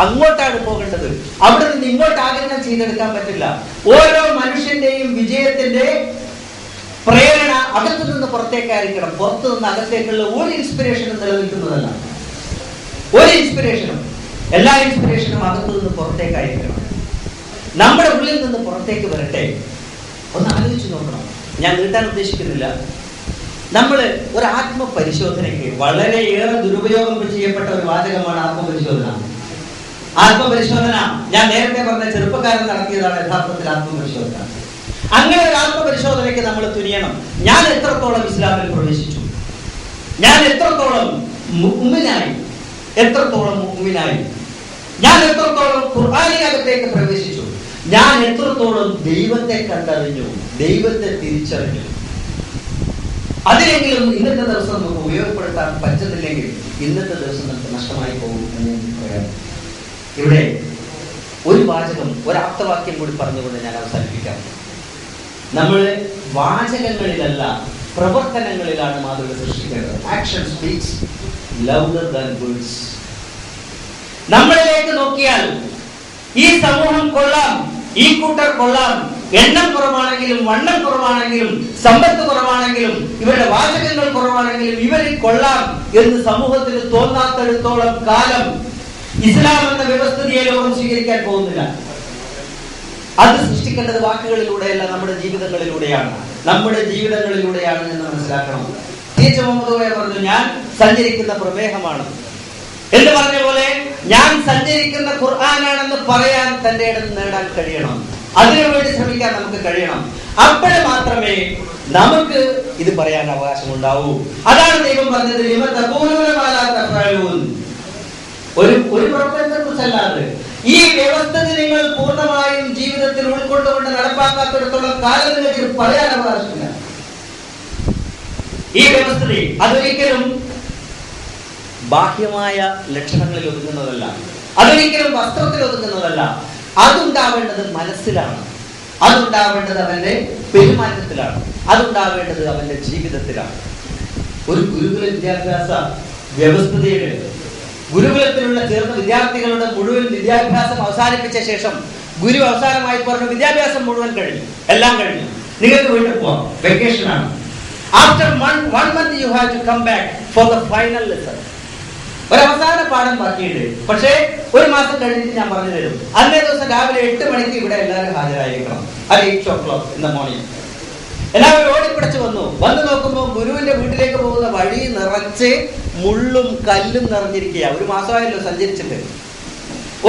അങ്ങോട്ടാണ് പോകേണ്ടത്. അവിടെ നിന്ന് ഇങ്ങോട്ട് ആഗിരണം ചെയ്തെടുക്കാൻ പറ്റില്ല. ഓരോ മനുഷ്യന്റെയും വിജയത്തിന്റെ അകത്തു നിന്ന് പുറത്തേക്കായിരിക്കണം. പുറത്തു നിന്ന് അകത്തേക്കുള്ള ഒരു ഇൻസ്പിറേഷനും നിലനിൽക്കുന്നതല്ല. ഒരു ഇൻസ്പിറേഷനും, എല്ലാ ഇൻസ്പിറേഷനും അകത്തു നിന്ന് പുറത്തേക്കായിരിക്കണം. നമ്മുടെ ഉള്ളിൽ നിന്ന് പുറത്തേക്ക് വരട്ടെ. ഒന്ന് ആലോചിച്ച് നോക്കണം. ഞാൻ നീട്ടാൻ ഉദ്ദേശിക്കുന്നില്ല. നമ്മൾ ഒരു ആത്മപരിശോധനയ്ക്ക് വളരെയേറെ ദുരുപയോഗം ചെയ്യപ്പെട്ട ഒരു വാചകമാണ് ആത്മപരിശോധന. ആത്മപരിശോധന ഞാൻ നേരത്തെ പറഞ്ഞ ചെറുപ്പക്കാരൻ നടത്തിയതാണ് യഥാർത്ഥത്തിൽ ആത്മപരിശോധന. അങ്ങനെ ഒരു ആത്മപരിശോധനയ്ക്ക് നമ്മൾ തുനിയണം. ഞാൻ എത്രത്തോളം ഇസ്ലാമിൽ പ്രവേശിച്ചു, ഞാൻ എത്രത്തോളം മുഅ്മിനായി, എത്രത്തോളം മുഅ്മിനായി, ഞാൻ എത്രത്തോളം ഖുർആനിനകത്തേക്ക് പ്രവേശിച്ചു, ഞാൻ എത്രത്തോളം ദൈവത്തെ കണ്ടറിഞ്ഞു, ദൈവത്തെ തിരിച്ചറിഞ്ഞു. അതിലെങ്കിലും ഇന്നത്തെ ദിവസം നമുക്ക് ഉപയോഗപ്പെടുത്താൻ പറ്റുന്നില്ലെങ്കിൽ ഇന്നത്തെ ദിവസം നമുക്ക് നഷ്ടമായി പോകും എന്ന് ഞാൻ പറയാം. ഇവിടെ ഒരു വാചകം, ഒരു ആപ്തവാക്യം കൂടി പറഞ്ഞുകൊണ്ട് ഞാൻ അവസാനിപ്പിക്കാം. നമ്മൾ വാചകങ്ങളിലല്ല പ്രവർത്തനങ്ങളിലാണ് മാതൃക സൃഷ്ടിക്കേണ്ടത്. Action speaks louder than words. നമ്മളിലേക്ക് നോക്കിയാൽ ഈ സമൂഹം കൊള്ളാം, ഈ കൂട്ടർ കൊള്ളാം, എണ്ണം കുറവാണെങ്കിലും വണ്ണം കുറവാണെങ്കിലും സമ്പത്ത് കുറവാണെങ്കിലും ഇവരുടെ വാചകങ്ങൾ കുറവാണെങ്കിലും ഇവരിൽ കൊള്ളാം എന്ന് സമൂഹത്തിന് തോന്നാത്തടുത്തോളം കാലം ഇസ്ലാം എന്ന വ്യവസ്ഥിതിയെ ലോകം സ്വീകരിക്കാൻ പോകുന്നില്ല. അത് സൃഷ്ടിക്കേണ്ടത് വാക്കുകളിലൂടെയല്ല, നമ്മുടെ ജീവിതങ്ങളിലൂടെയാണ്. നമ്മുടെ ജീവിതങ്ങളിലൂടെയാണ് എന്ന് മനസ്സിലാക്കണം. മുഹമ്മദ് പറഞ്ഞു, ഞാൻ സഞ്ചരിക്കുന്ന പ്രമേഹമാണ് എന്ന് പറഞ്ഞ പോലെ ഞാൻ സഞ്ചരിക്കുന്ന ഖുർആനാണെന്ന് പറയാൻ തന്റെ ഇടം നേടാൻ കഴിയണം. അതിനുവേണ്ടി ശ്രമിക്കാൻ നമുക്ക് കഴിയണം. അപ്പോൾ മാത്രമേ നമുക്ക് ഇത് പറയാൻ അവകാശമുണ്ടാവൂ. അതാണ് ദൈവം പറഞ്ഞത്, ഒരു പ്രവർത്തനത്തെ കുറിച്ചല്ലാതെ ഈ വ്യവസ്ഥിതി നിങ്ങൾ പൂർണ്ണമായും ജീവിതത്തിൽ ഉൾക്കൊണ്ടുകൊണ്ട് നടപ്പാക്കാത്തിടത്തോളം കാലം നിങ്ങൾക്ക് പറയാൻ അവകാശമില്ല. ഈ വ്യവസ്ഥിതി അതൊരിക്കലും ബാഹ്യമായ ലക്ഷണങ്ങളിൽ ഒതുങ്ങുന്നതല്ല, അതൊരിക്കലും വസ്ത്രത്തിൽ ഒതുങ്ങുന്നതല്ല. അതുണ്ടാവേണ്ടത് മനസ്സിലാണ്, അതുണ്ടാവേണ്ടത് അവന്റെ പെരുമാറ്റത്തിലാണ്, അതുണ്ടാവേണ്ടത് അവന്റെ ജീവിതത്തിലാണ്. ഒരു ഗുരുകുല വിദ്യാഭ്യാസ വ്യവസ്ഥിതിയുടെ ഗുരുകുലത്തിലുള്ള ചേർന്ന വിദ്യാർത്ഥികളുടെ മുഴുവൻ വിദ്യാഭ്യാസം അവസാനിപ്പിച്ച ശേഷം ഗുരു അവസാനമായി പറഞ്ഞു, വിദ്യാഭ്യാസം മുഴുവൻ കഴിഞ്ഞു, എല്ലാം കഴിഞ്ഞു, നിങ്ങൾക്ക് വീട്ടിൽ പോവാം, വെക്കേഷൻ ആണ്. After one month you have to come back for the final lesson. ഒരു അവസാന പാഠം ബാക്കിയുണ്ട്, പക്ഷേ ഒരു മാസം കഴിഞ്ഞിട്ട് ഞാൻ പറഞ്ഞു തരും. അന്നേ ദിവസം രാവിലെ 8 മണിക്ക് ഇവിടെ എല്ലാവരും ഹാജരായിരിക്കണം. അത് 8 o'clock in the morning. എല്ലാവരും ഓടിപ്പിടിച്ച് വന്നു നോക്കുമ്പോൾ ഗുരുവിന്റെ വീട്ടിലേക്ക് പോകുന്ന വഴി നിറച്ച് മുള്ളും കല്ലും നിറഞ്ഞിരിക്കുക. ഒരു മാസമായല്ലോ സഞ്ചരിച്ചിട്ട്.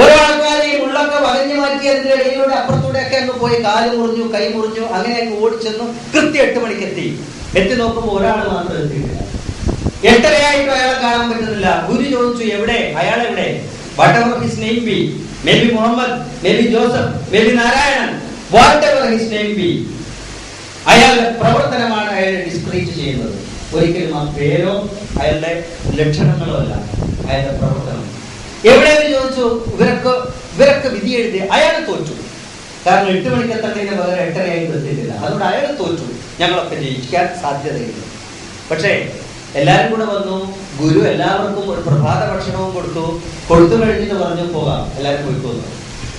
ഓരോ ആൾക്കാർ ഈ മുള്ളൊക്കെ വകഞ്ഞു മാറ്റി അതിന്റെ ഇടയിലൂടെ അപ്പുറത്തൂടെ ഒക്കെ അങ്ങ് പോയി കാല് മുറിഞ്ഞു, കൈ മുറിഞ്ഞു, അങ്ങനെ അങ്ങ് ഓടിച്ചെന്നു. കൃത്യം 8 മണിക്ക് എത്തി നോക്കുമ്പോൾ ഒരാൾ മാത്രം എത്തിയിട്ടില്ല. 8:30 അയാളെ കാണാൻ പറ്റുന്നില്ല. ഗുരു ചോദിച്ചു, എവിടെ, അയാൾ എവിടെ? Whatever his name be, may be Muhammad, may be Joseph, may be Narayanan, whatever his name be, അയാളുടെ പ്രവർത്തനമാണ് അയാളെ ഡിസ്ക്രീറ്റ് ചെയ്യുന്നത്. ഒരിക്കലും ആ പേരോ അയാളുടെ ലക്ഷണങ്ങളോ അല്ല, അയാളുടെ പ്രവർത്തനം. എവിടെയെന്ന് ചോദിച്ചു, ഇവരൊക്കെ വിധി എഴുതി. അയാൾ തോറ്റു. കാരണം 8 മണിക്ക് എത്തേണ്ടതിന് പകരം 8:30 എത്തിയിട്ടില്ല. അതുകൊണ്ട് അയാൾ തോറ്റു. ഞങ്ങളൊക്കെ ജയിക്കാൻ സാധ്യതയില്ല. പക്ഷേ എല്ലാവരും കൂടെ വന്നു. ഗുരു എല്ലാവർക്കും ഒരു പ്രഭാത ഭക്ഷണവും കൊടുത്തു കഴിഞ്ഞിട്ട് പറഞ്ഞു, പോകാം, എല്ലാവരും പോയിക്കോ.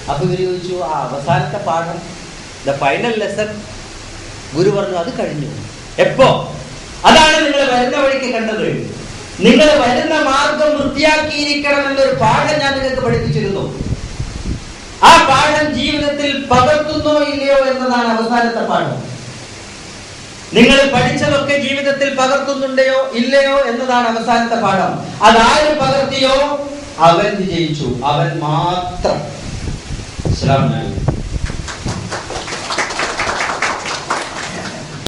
അപ്പൊ ഇവര് ചോദിച്ചു, ആ അവസാനത്തെ പാഠം, ദ ഫൈനൽ ലെസൺ, ഗുരു പറഞ്ഞു, അത് കഴിഞ്ഞു. എപ്പോ? അതാണ് നിങ്ങൾ വരുന്ന വഴിക്ക് കണ്ടത്. നിങ്ങൾ വരുന്ന മാർഗം വൃത്തിയാക്കിയിരിക്കണം എന്നൊരു പാഠം ഞാൻ നിങ്ങൾക്ക് പഠിപ്പിച്ചിരുന്നു. ആ പാഠം ജീവിതത്തിൽ പകർത്തുന്നോ ഇല്ലയോ എന്നതാണ് അവസാനത്തെ പാഠം. നിങ്ങൾ പഠിച്ചതൊക്കെ ജീവിതത്തിൽ പകർത്തുന്നുണ്ടോ ഇല്ലയോ എന്നതാണ് അവസാനത്തെ പാഠം. അതാരും പകർത്തിയോ അവൻ വിജയിച്ചു, അവൻ മാത്രം.